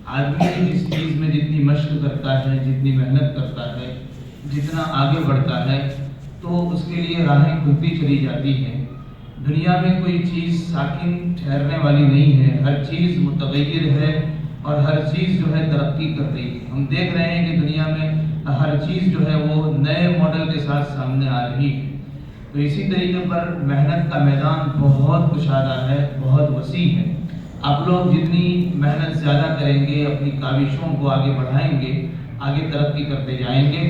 آدمی جس چیز میں جتنی مشق کرتا ہے، جتنی محنت کرتا ہے، جتنا آگے بڑھتا ہے، تو اس کے لیے راہیں کھلتی چلی جاتی ہیں۔ دنیا میں کوئی چیز ساکن ٹھہرنے والی نہیں ہے، ہر چیز متغیر ہے اور ہر چیز جو ہے ترقی کر رہی ہے۔ ہم دیکھ رہے ہیں کہ دنیا میں ہر چیز جو ہے وہ نئے ماڈل کے ساتھ سامنے آ رہی ہے۔ تو اسی طریقے پر محنت کا میدان بہت کشادہ ہے، بہت وسیع ہے۔ آپ لوگ جتنی محنت زیادہ کریں گے، اپنی کاوشوں کو آگے بڑھائیں گے، آگے ترقی کرتے جائیں گے۔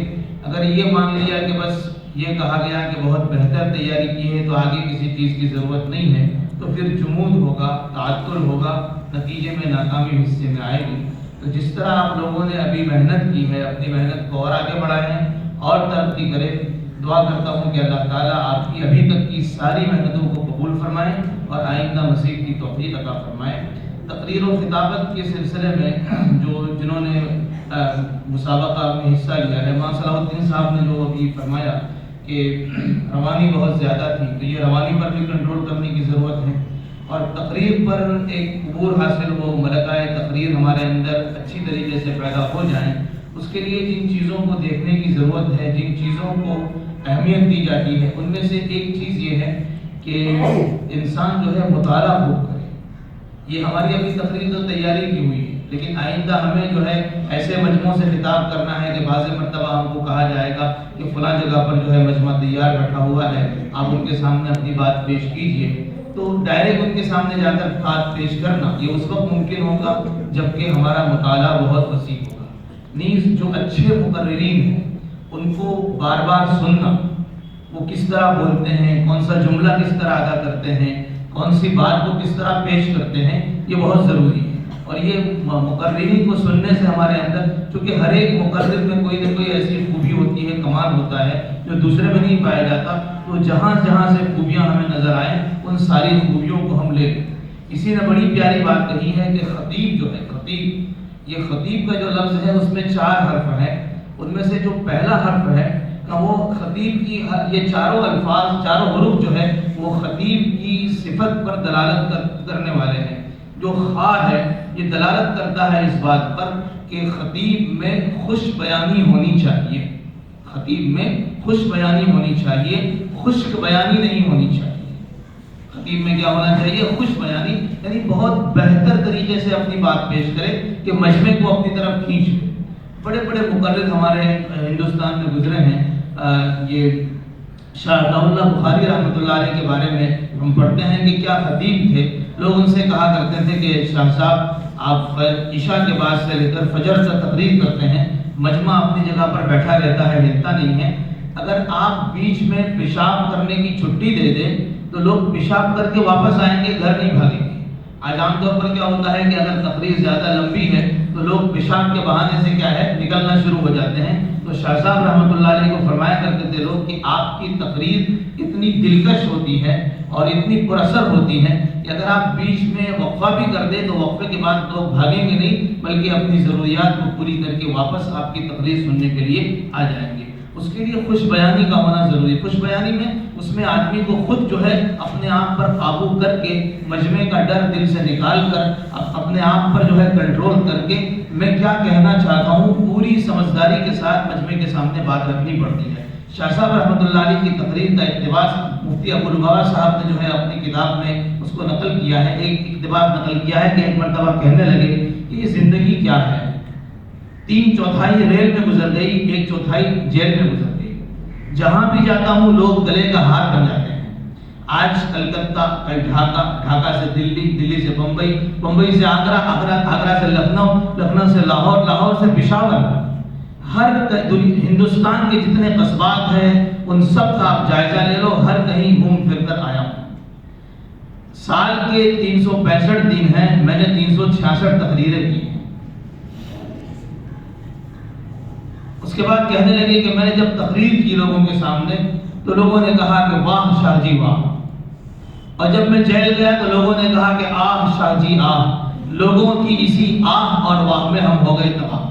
اگر یہ مان لیا کہ بس یہ کہا گیا کہ بہت بہتر تیاری کی ہے تو آگے کسی چیز کی ضرورت نہیں ہے، تو پھر جمود ہوگا، تعطل ہوگا، نتیجے میں ناکامی حصے میں آئے گی۔ تو جس طرح آپ لوگوں نے ابھی محنت کی ہے، اپنی محنت کو اور آگے بڑھائیں اور ترقی کریں۔ دعا کرتا ہوں کہ اللہ تعالیٰ آپ کی ابھی تک کی ساری محنتوں کو قبول فرمائیں اور آئندہ مزید کی توفیق عطا فرمائیں۔ تقریر و خطابت کے سلسلے میں جنہوں نے مسابقہ میں حصہ لیا ہے، مولانا صلاح الدین صاحب نے جو ابھی فرمایا کہ روانی بہت زیادہ تھی، تو یہ روانی پر بھی کنٹرول کرنے کی ضرورت ہے، اور تقریر پر ایک عبور حاصل ہو، ملکہ تقریر ہمارے اندر اچھی طریقے سے پیدا ہو جائیں۔ اس کے لیے جن چیزوں کو دیکھنے کی ضرورت ہے، جن چیزوں کو اہمیت دی جاتی ہے، ان میں سے ایک چیز یہ ہے کہ انسان جو ہے مطالعہ خوب کرے۔ یہ ہماری ابھی تقریر تو تیاری کی ہوئی ہے، لیکن آئندہ ہمیں جو ہے ایسے مجموعوں سے خطاب کرنا ہے کہ بعض مرتبہ ہم کو کہا جائے گا کہ فلاں جگہ پر جو ہے مجموعہ تیار بیٹھا ہوا ہے، آپ ان کے سامنے اپنی بات پیش کیجئے۔ تو ڈائریکٹ ان کے سامنے جا کر بات پیش کرنا یہ اس وقت ممکن ہوگا جبکہ ہمارا مطالعہ بہت وسیع ہوگا۔ نیز جو اچھے مقررین ہیں ان کو بار بار سننا، وہ کس طرح بولتے ہیں، کون سا جملہ کس طرح ادا کرتے ہیں، کون سی بات کو کس طرح پیش کرتے ہیں، یہ بہت ضروری ہے۔ اور یہ مقررین کو سننے سے ہمارے اندر، چونکہ ہر ایک مقرر میں کوئی نہ کوئی ایسی خوبی ہوتی ہے، کمال ہوتا ہے جو دوسرے میں نہیں پایا جاتا، تو جہاں جہاں سے خوبیاں ہمیں نظر آئیں ان ساری خوبیوں کو ہم لے لیں۔ اسی نے بڑی پیاری بات کہی ہے کہ خطیب جو ہے، خطیب، یہ خطیب کا جو لفظ ہے اس میں 4 حرف ہیں، ان میں سے جو پہلا حرف ہے وہ خطیب کی، یہ چاروں الفاظ، چاروں حروف جو ہے وہ خطیب کی صفت پر دلالت کرنے والے ہیں۔ جو خا ہے یہ دلالت کرتا ہے اس بات پر کہ خطیب میں خوش بیانی ہونی چاہیے، خطیب میں خوش بیانی ہونی چاہیے، خشک بیانی نہیں ہونی چاہیے۔ خطیب میں کیا ہونا چاہیے؟ خوش بیانی، یعنی بہت بہتر طریقے سے اپنی بات پیش کرے کہ مجمع کو اپنی طرف کھینچ لے۔ بڑے بڑے مقرر ہمارے ہندوستان میں گزرے ہیں، یہ شاہ اللہ بخاری رحمۃ اللہ علیہ کے بارے میں ہم پڑھتے ہیں کہ کیا خطیب تھے۔ لوگ ان سے کہا کرتے تھے کہ شاہ صاحب آپ عشاء کے بعد سے لے کر فجر تک تقریر کرتے ہیں، مجمع اپنی جگہ پر بیٹھا رہتا ہے، ہلتا نہیں ہے، اگر آپ بیچ میں پیشاب کرنے کی چھٹی دے دیں تو لوگ پیشاب کر کے واپس آئیں گے، گھر نہیں بھاگیں گے۔ آج عام طور پر کیا ہوتا ہے کہ اگر تقریر زیادہ لمبی ہے تو لوگ پیشاب کے بہانے سے کیا ہے نکلنا شروع ہو جاتے ہیں۔ تو شاہ صاحب رحمۃ اللہ علیہ کو فرمایا کرتے تھے لوگ کہ آپ کی تقریر اتنی دلکش ہوتی ہے اور اتنی پر اثر ہوتی ہے کہ اگر آپ بیچ میں وقفہ بھی کر دیں تو وقفے کے بعد لوگ بھاگیں گے نہیں، بلکہ اپنی ضروریات کو پوری کر کے واپس آپ کی تقریر سننے کے لیے آ جائیں گے۔ اس کے لیے خوش بیانی کا ہونا ضروری ہے۔ خوش بیانی میں اس میں آدمی کو خود جو ہے اپنے آپ پر قابو کر کے، مجمع کا ڈر دل سے نکال کر، اپنے آپ پر جو ہے کنٹرول کر کے میں کیا کہنا چاہتا ہوں پوری سمجھداری کے ساتھ مجمع کے سامنے بات رکھنی پڑتی ہے۔ شاہ صاحب رحمۃ اللہ علیہ کی تقریر کا اقتباس مفتی ابو لبابہ صاحب نے جو ہے اپنی کتاب میں اس کو نقل کیا ہے۔ ایک اقتباس نقل کیا ہے کہ ایک مرتبہ کہنے لگے کہ یہ زندگی کیا ہے، 3/4 ریل میں گزر گئی، 1/4 جیل میں گزر گئی، جہاں بھی جاتا ہوں لوگ گلے کا ہار بن جاتے ہیں۔ آج کلکتہ، کل ڈھاکہ، ڈھاکہ سے دلی، دلی سے بمبئی، بمبئی سے آگرہ، آگرہ سے لکھنؤ، لکھنؤ سے لاہور، لاہور سے پشاور، ہر ہندوستان کے جتنے قصبات ہیں ان سب کا آپ جائزہ لے لو، ہر کہیں گھوم پھر کر آیا ہوں۔ سال کے 365 دن ہیں، میں نے 366 تقریریں کی ہیں۔ اس کے بعد کہنے لگے کہ میں نے جب تقریر کی لوگوں کے سامنے تو لوگوں نے کہا کہ واہ شاہ جی واہ، اور جب میں جیل گیا تو لوگوں نے کہا کہ آہ شاہ جی آہ، لوگوں کی اسی آہ اور واہ میں ہم ہو گئے تباہ۔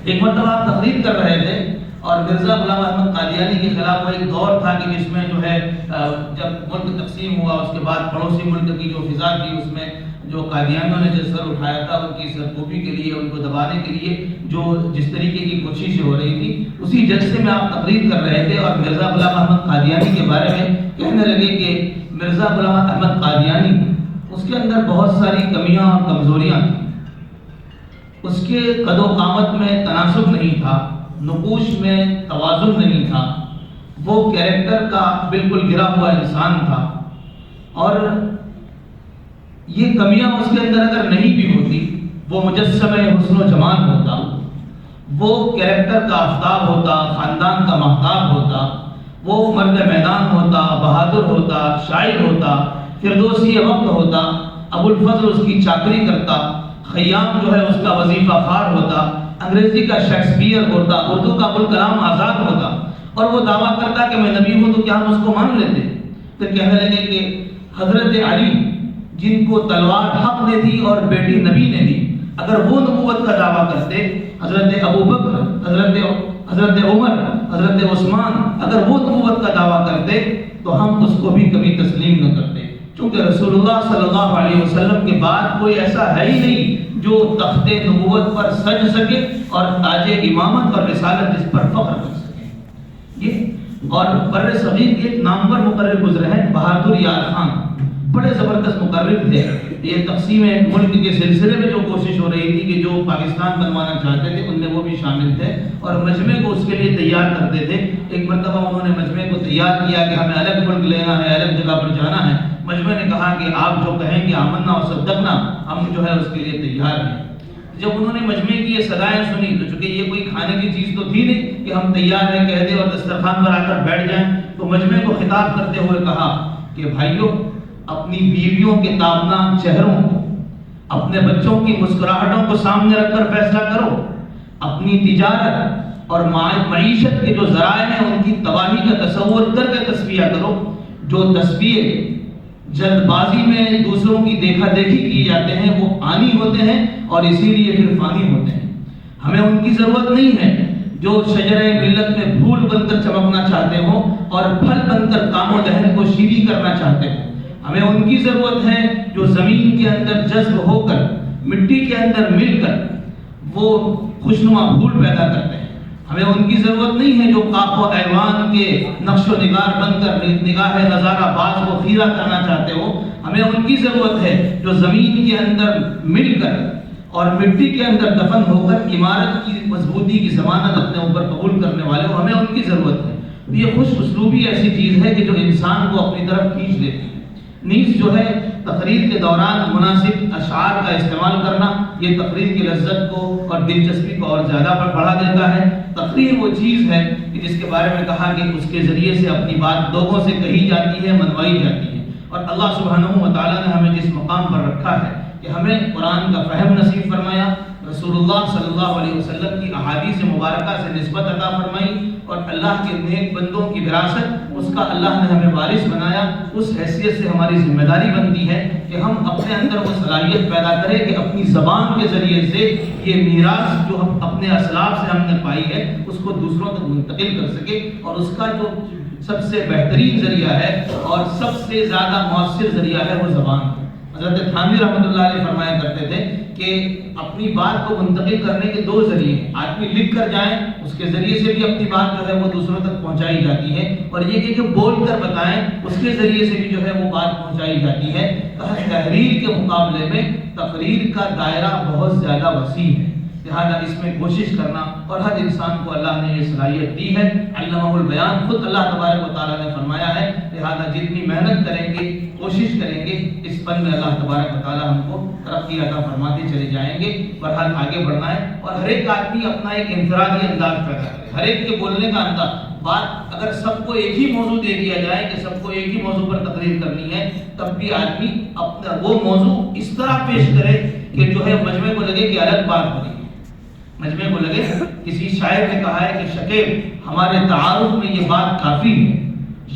ایک مرتبہ آپ تقریر کر رہے تھے اور مرزا غلام احمد قادیانی کے خلاف وہ ایک دور تھا کہ جس میں جو ہے جب ملک تقسیم ہوا اس کے بعد پڑوسی ملک کی جو فضا تھی اس میں جو قادیانیوں نے جو سر اٹھایا تھا ان کی سرکوبی کے لیے، ان کو دبانے کے لیے جو جس طریقے کی کوششیں ہو رہی تھی، اسی جلسے میں آپ تقریر کر رہے تھے اور مرزا غلام احمد قادیانی کے بارے میں کہنے لگے کہ مرزا غلام احمد قادیانی، اس کے اندر بہت ساری کمیاں اور کمزوریاں تھیں، اس کے قد و قامت میں تناسب نہیں تھا، نقوش میں توازن نہیں تھا، وہ کیریکٹر کا بالکل گرا ہوا انسان تھا، اور یہ کمیاں اس کے اندر اگر نہیں بھی ہوتی، وہ مجسمہ حسن و جمال ہوتا، وہ کیریکٹر کا آفتاب ہوتا، خاندان کا مہتاب ہوتا، وہ مرد میدان ہوتا، بہادر ہوتا، شاعر ہوتا، فردوسی وقت ہوتا، ابو الفضل اس کی چاکری کرتا، خیام جو ہے اس کا وظیفہ خوار ہوتا، انگریزی کا شیکسپیئر ہوتا، اردو کا ابوالکلام آزاد ہوتا، اور وہ دعویٰ کرتا کہ میں نبی ہوں تو کیا ہم اس کو مان لیتے؟ پھر کہنے لگے کہ حضرت علی جن کو تلوار حق نے دی اور بیٹی نبی نے دی، اگر وہ نبوت کا دعویٰ کرتے، حضرت ابو بکر، حضرت عمر، حضرت عثمان اگر وہ نبوت کا دعویٰ کرتے تو ہم اس کو بھی کبھی تسلیم نہ کرتے، چونکہ رسول اللہ صلی اللہ علیہ وسلم کے بعد کوئی ایسا ہے ہی نہیں جو تخت نبوت پر سج سکے اور تاج امامت اور رسالت جس پر فخر کر سکے۔ یہ اور بر صغیر کے ایک نامور مقرر گزرے ہیں بہادر یار خان، بڑے زبردست مقرر تھے۔ یہ تقسیم ملک کے سلسلے میں جو کوشش ہو رہی تھی کہ جو پاکستان بنوانا چاہتے تھے ان میں وہ بھی شامل تھے اور مجمع کو اس کے لیے تیار کرتے تھے۔ ایک مرتبہ انہوں نے مجمع کو تیار کیا کہ ہمیں الگ ملک لینا ہے، الگ جگہ پر جانا ہے۔ مجمع نے کہا کہ آپ جو کہیں گے آمنا و صدقنا، ہم جو ہے اس کے لیے تیار ہیں۔ جب انہوں نے مجمع کی یہ صدائیں سنی تو چونکہ یہ کوئی کھانے کی چیز تو تھی نہیں کہ ہم تیار ہیں کہہ دیں اور دسترخوان پر آ کر بیٹھ جائیں، تو مجمع کو خطاب کرتے ہوئے کہا کہ بھائیوں، اپنی بیویوں کے تابناک چہروں کو، اپنے بچوں کی مسکراہٹوں کو سامنے رکھ کر فیصلہ کرو، اپنی تجارت اور معیشت کے جو ذرائع ہیں ان کی تباہی کا تصور کر کے تصفیہ کرو۔ جو تصفیے جلد بازی میں دوسروں کی دیکھا دیکھی کی جاتے ہیں وہ آنی ہوتے ہیں اور اسی لیے پھر فانی ہوتے ہیں۔ ہمیں ان کی ضرورت نہیں ہے جو شجرے ملت میں پھول بن کر چمکنا چاہتے ہوں اور پھل بن کر کام و دہن کو شیریں کرنا چاہتے ہوں۔ ہمیں ان کی ضرورت ہے جو زمین کے اندر جذب ہو کر، مٹی کے اندر مل کر وہ خوشنما پھول پیدا کرتے ہیں۔ ہمیں ان کی ضرورت نہیں ہے جو قاف و ایوان کے نقش و نگار بن کر نگاہ نظارہ باز کو خیرہ کرنا چاہتے ہو۔ ہمیں ان کی ضرورت ہے جو زمین کے اندر مل کر اور مٹی کے اندر دفن ہو کر عمارت کی مضبوطی کی ضمانت اپنے اوپر قبول کرنے والے ہو۔ ہمیں ان کی ضرورت ہے۔ یہ خوش اسلوبی ایسی چیز ہے کہ جو انسان کو اپنی طرف کھینچ لیتی ہے۔ نیز جو ہے تقریر کے دوران مناسب اشعار کا استعمال کرنا، یہ تقریر کی لذت کو اور دلچسپی کو اور زیادہ بڑھا دیتا ہے۔ تقریر وہ چیز ہے کہ جس کے بارے میں کہا کہ اس کے ذریعے سے اپنی بات لوگوں سے کہی جاتی ہے، منوائی جاتی ہے۔ اور اللہ سبحانہ و تعالیٰ نے ہمیں جس مقام پر رکھا ہے کہ ہمیں قرآن کا فہم نصیب فرمایا، رسول اللہ صلی اللہ علیہ وسلم کی احادیث مبارکہ سے نسبت عطا فرمائی اور اللہ کے نیک بندوں کی وراثت اس کا اللہ نے ہمیں وارث بنایا، اس حیثیت سے ہماری ذمہ داری بنتی ہے کہ ہم اپنے اندر وہ صلاحیت پیدا کریں کہ اپنی زبان کے ذریعے سے یہ میراث جو ہم اپنے اسلاف سے ہم نے پائی ہے اس کو دوسروں تک منتقل کر سکے۔ اور اس کا جو سب سے بہترین ذریعہ ہے اور سب سے زیادہ مؤثر ذریعہ ہے وہ زبان ہے۔ حضرت تھانوی رحمۃ اللہ علیہ فرمایا کرتے تھے کہ اپنی بات کو منتقل کرنے کے دو ذریعے ہیں، آدمی لکھ کر جائیں، اس کے ذریعے سے بھی اپنی بات جو ہے وہ دوسروں تک پہنچائی جاتی ہے، اور یہ کہ بول کر بتائیں، اس کے ذریعے سے بھی جو ہے وہ بات پہنچائی جاتی ہے۔ تحریر کے مقابلے میں تقریر کا دائرہ بہت زیادہ وسیع ہے، لہٰذا اس میں کوشش کرنا، اور ہر انسان کو اللہ نے یہ صلاحیت دی ہے، علمہ البیان خود اللہ تبارک و تعالیٰ نے فرمایا ہے، لہٰذا جتنی محنت کریں گے، کوشش کریں گے، اس فن میں اللہ تبارک و تعالیٰ ہم کو ترقی عطا فرماتے چلے جائیں گے۔ بہرحال آگے بڑھنا ہے اور ہر ایک آدمی اپنا ایک انفرادی انداز پیدا کرے، ہر ایک کے بولنے کا انداز۔ بات اگر سب کو ایک ہی موضوع دے دیا جائے کہ سب کو ایک ہی موضوع پر تقریر کرنی ہے، تب بھی آدمی اپنا وہ موضوع اس طرح پیش کرے کہ جو ہے مجمع کو لگے کہ الگ بات ہو رہی ہے، مجمع کو لگے۔ کسی شاعر نے کہا ہے کہ شکیب ہمارے تعارف میں یہ بات کافی ہے،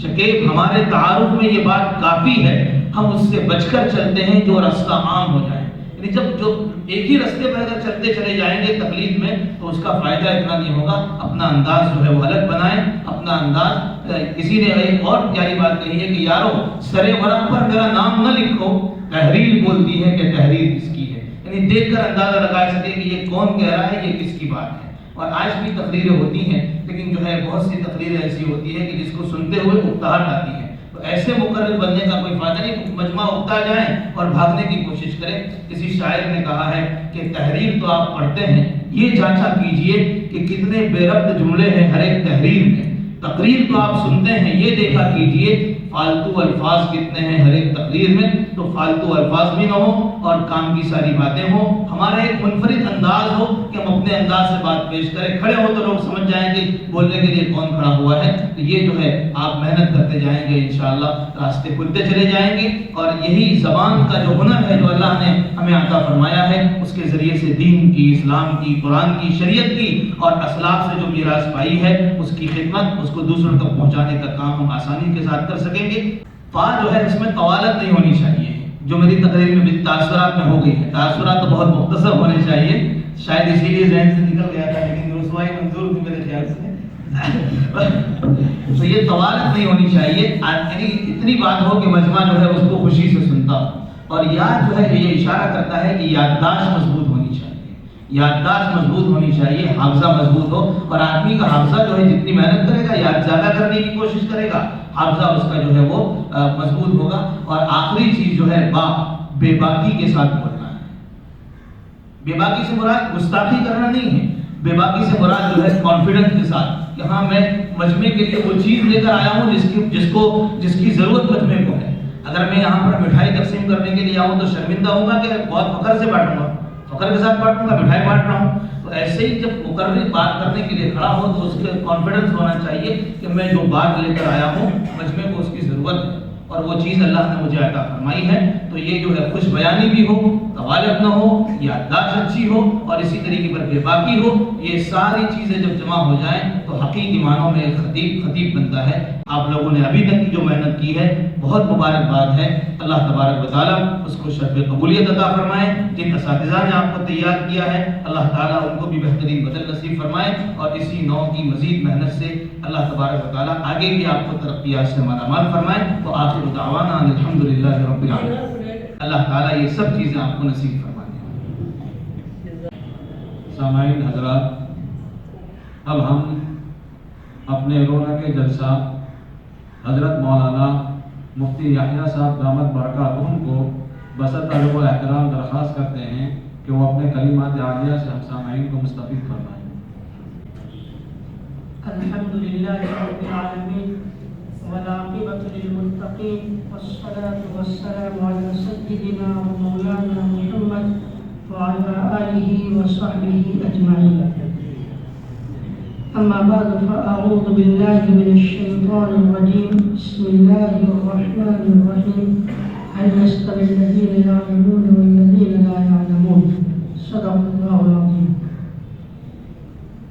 شکیب ہمارے تعارف میں یہ بات کافی ہے، ہم اس سے بچ کر چلتے ہیں جو رستہ عام ہو جائے۔ یعنی جب جو ایک ہی رستے پر اگر چلتے چلے جائیں گے تقلید میں تو اس کا فائدہ اتنا نہیں ہوگا۔ اپنا انداز جو ہے وہ الگ بنائیں، اپنا انداز۔ کسی نے ایک اور پیاری بات کہی ہے کہ یارو سرے ورق پر میرا نام نہ لکھو، تحریر بولتی ہے کہ تحریر کس کی ہے، یعنی دیکھ کر اندازہ لگا سکے کہ یہ کون کہہ رہا ہے، یہ کس کی بات ہے۔ اور آج بھی تقریریں ہوتی ہیں، لیکن جو ہے بہت سی تقریریں ایسی ہوتی ہے کہ جس کو سنتے ہوئے اکتاہٹ آتی ہے، تو ایسے مقرر بننے کا کوئی فائدہ نہیں، مجمع اکتا جائیں اور بھاگنے کی کوشش کریں۔ کسی شاعر نے کہا ہے کہ تحریر تو آپ پڑھتے ہیں، یہ جانچا کیجئے کہ کتنے بے ربط جملے ہیں ہر ایک تحریر میں۔ تقریر تو آپ سنتے ہیں، یہ دیکھا کیجئے فالتو الفاظ کتنے ہیں ہر ایک تقریر میں، تو فالتو الفاظ بھی نہ ہو اور کام کی ساری باتیں ہوں۔ ہمارا ایک منفرد انداز ہو کہ ہم اپنے انداز سے بات پیش کریں، کھڑے ہو تو لوگ سمجھ جائیں کہ بولنے کے لیے کون کھڑا ہوا ہے۔ تو یہ جو ہے آپ محنت کرتے جائیں گے، انشاءاللہ راستے کھلتے چلے جائیں گے، اور یہی زبان کا جو ہنر ہے جو اللہ نے ہمیں عطا فرمایا ہے، اس کے ذریعے سے دین کی، اسلام کی، قرآن کی، شریعت کی اور اسلاف سے جو میراث پائی ہے اس کی خدمت، اس کو دوسروں تک پہنچانے کا کام ہم آسانی کے ساتھ کر سکیں گے۔ جو ہے اس میں طوالت نہیں ہونی چاہیے، جو میری تقریر میں تاثرات میں ہو گئی ہے، تاثرات تو بہت مختصر ہونے چاہیے، شاید اسی لیے ذہن سے نکل گیا تھا، لیکن رسوائی منظور تھی میرے خیال سے۔ تو یہ طوالت نہیں ہونی چاہیے، یعنی اتنی بات ہو کہ مجمع جو ہے اس کو خوشی سے سنتا ہو، اور یاد جو ہے یہ اشارہ کرتا ہے کہ یادداشت مضبوط ہونی چاہیے، یادداشت مضبوط ہونی چاہیے، حافظہ مضبوط ہو، اور آدمی کا حافظہ جو ہے جتنی محنت کرے گا، یاد زیادہ کرنے کی کوشش کرے گا، حافظہ اس کا جو ہے وہ مضبوط ہوگا۔ اور آخری چیز جو ہے بے باکی کے ساتھ بولنا ہے۔ بے باکی سے مراد گستاخی کرنا نہیں ہے، بے باکی سے مراد جو ہے کانفیڈنس کے ساتھ کہ ہاں میں مجمع کے لیے وہ چیز لے کر آیا ہوں جس کی ضرورت مجمع کو ہے۔ اگر میں یہاں پر مٹھائی تقسیم کرنے کے لیے آؤں تو شرمندہ ہوں گا کہ بہت فخر سے بانٹوں گا، فخر کے ساتھ بانٹوں گا، مٹھائی بانٹ رہا ہوں۔ تو ایسے ہی جب مقرر بات کرنے کے لیے کھڑا ہو تو اس کے کانفیڈنس ہونا چاہیے کہ میں جو بات لے کر آیا ہوں مجمع کو اس کی ضرورت ہے اور وہ چیز اللہ نے مجھے عطا فرمائی ہے. تو یہ جو ہے خوش بیانی بھی ہو، غالب نہ ہو، یادداشت اچھی ہو اور اسی طریقے پر بے باکی ہو، یہ ساری چیزیں جب جمع ہو جائیں تو حقیقی معنوں میں خطیب بنتا ہے. آپ لوگوں نے ابھی تک کی جو محنت کی ہے بہت مبارکباد ہے. اللہ تبارک و تعالیٰ اس کو شرف قبولیت عطا فرمائے. جن اساتذہ نے آپ کو تیار کیا ہے اللہ تعالیٰ ان کو بھی بہترین بدل نصیب فرمائے اور اسی نوع کی مزید محنت سے اللہ تبارک و تعالیٰ آگے بھی آپ کو ترقیات سے مالا مال فرمائے. تو آخر دعوانا الحمدللہ رب العالمین. اللہ تعالیٰ یہ سب چیزیں آپ کو نصیب فرمائے. سامعین حضرات، اب ہم اپنے رونق جلسہ حضرت مولانا مفتی یحییٰ صاحب دامت برکاتہم کو بسط ادب و احترام درخواست کرتے ہیں کہ وہ اپنے کلمات عالیہ سے ہم سامعین کو مستفید فرمائیں. الحمدللہ رب العالمین والعاقبۃ للمتقین والصلاة والسلام علی سیدنا و مولانا محمد وعلی آلہ وصحبہ اجمعین. اما بعد فاعوذ باللہ من الشیطان الرجیم. بسم اللہ الرحمن الرحیم. هل يستوي الذين يعلمون والذين لا يعلمون. صدق اللہ العظیم.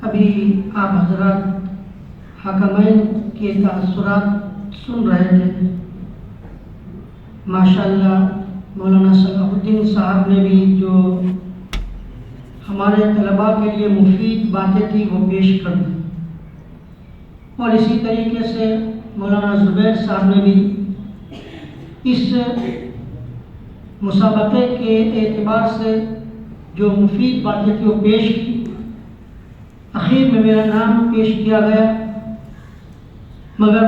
ابھی آپ حضرات حکمین کے تاثرات سن رہے تھے. ماشاءاللہ مولانا صلاح الدین صاحب نے بھی جو ہمارے طلباء کے لیے مفید باتیں تھی وہ پیش کر دی اور اسی طریقے سے مولانا زبیر صاحب نے بھی اس مسابقے کے اعتبار سے جو مفید باتیں تھی وہ پیش کی. اخیر میں میرا نام پیش کیا گیا مگر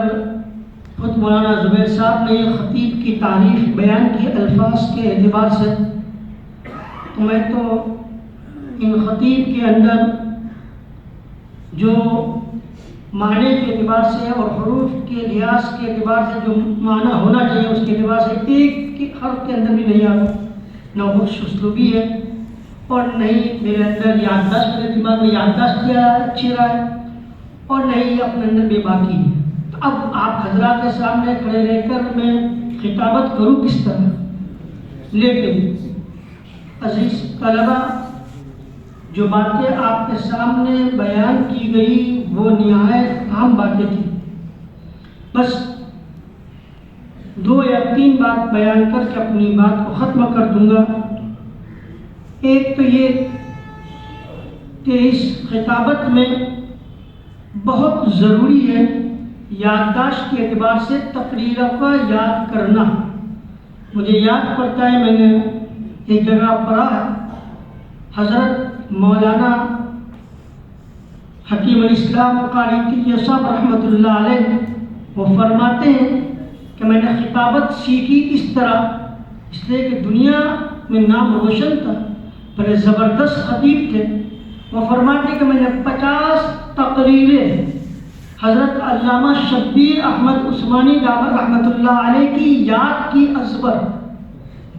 خود مولانا زبیر صاحب نے یہ خطیب کی تعریف بیان کی الفاظ کے اعتبار سے. تو میں تو ان خطیب کے اندر جو معنی کے اعتبار سے اور حروف کے لحاظ کے اعتبار سے جو معنی ہونا چاہیے اس کے اعتبار سے ایک حرف کے اندر بھی نہیں آتا. نہ خوش اسلوبی ہے اور نہیں میرے اندر یادداشت، میرے دماغ میں یادداشت کیا اچھی رہا ہے اور نہیں اپنے اندر بے باکی ہے. تو اب آپ حضرات کے سامنے کھڑے رہ کر میں خطابت کروں کس طرح. لیکن عزیز طلبہ، جو باتیں آپ کے سامنے بیان کی گئی وہ نہایت عام باتیں تھیں. بس 2 یا 3 بات بیان کر کے اپنی بات کو ختم کر دوں گا. ایک تو یہ کہ اس خطابت میں بہت ضروری ہے یادداشت کے اعتبار سے تقریروں کا یاد کرنا. مجھے یاد پڑتا ہے میں نے ایک جگہ پڑھا ہے حضرت مولانا حکیم الاسلام قاری تقی صاحب رحمۃ اللہ علیہ وہ فرماتے ہیں کہ میں نے خطابت سیکھی اس طرح، اس لیے کہ دنیا میں نام روشن تھا، بڑے زبردست خطیب تھے. وہ فرماتے کہ میں نے 50 تقریریں حضرت علامہ شبیر احمد عثمانی دامت رحمۃ اللہ علیہ کی یاد کی ازبر.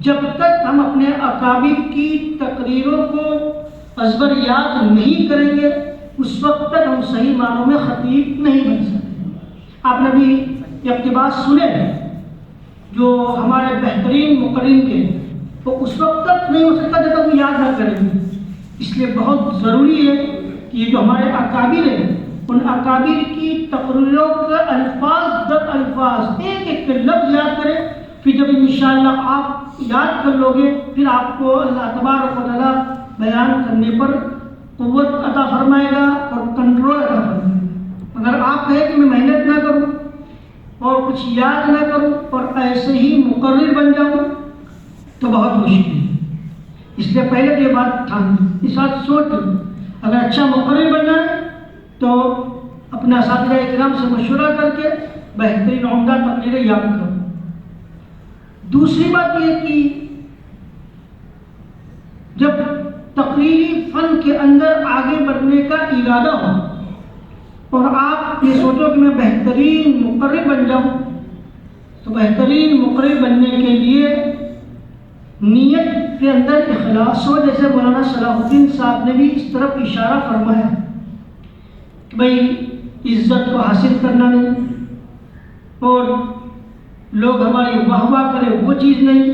جب تک ہم اپنے اکابر کی تقریروں کو ازبر یاد نہیں کریں گے اس وقت تک ہم صحیح معنوں میں خطیب نہیں بن سکتے. آپ نے بھی اقتباس سنے جو ہمارے بہترین مقررین کے، وہ اس وقت تک نہیں ہو سکتا جب تک وہ یاد نہ کریں گے. اس لیے بہت ضروری ہے کہ یہ جو ہمارے اکابر ہیں ان اکابر کی تقریروں کا الفاظ در الفاظ ایک ایک لفظ یاد کریں. پھر جب انشاءاللہ آپ یاد کر لو گے پھر آپ کو اللہ تبارک و تعالیٰ بیان کرنے پر قوت عطا فرمائے گا اور کنٹرول عطا فرمائے گا. اگر آپ کہیں کہ میں محنت نہ کروں اور کچھ یاد نہ کروں اور ایسے ہی مقرر بن جاؤں تو بہت مشکل ہے. اس لیے پہلے یہ بات تھا اس بات سوچ لوں اگر اچھا مقرر بننا ہے تو اپنا اساتذہ اکرام سے مشورہ کر کے بہترین عمدہ تقریریں یاد کرو. دوسری بات یہ کہ جب تقریری فن کے اندر آگے بڑھنے کا ارادہ ہو اور آپ یہ سوچو کہ میں بہترین مقرر بن جاؤں تو بہترین مقرر بننے کے لیے نیت کے اندر اخلاص ہو، جیسے مولانا صلاح الدین صاحب نے بھی اس طرف اشارہ فرمایا کہ بھئی عزت کو حاصل کرنا نہیں اور لوگ ہماری واہ واہ کرے وہ چیز نہیں،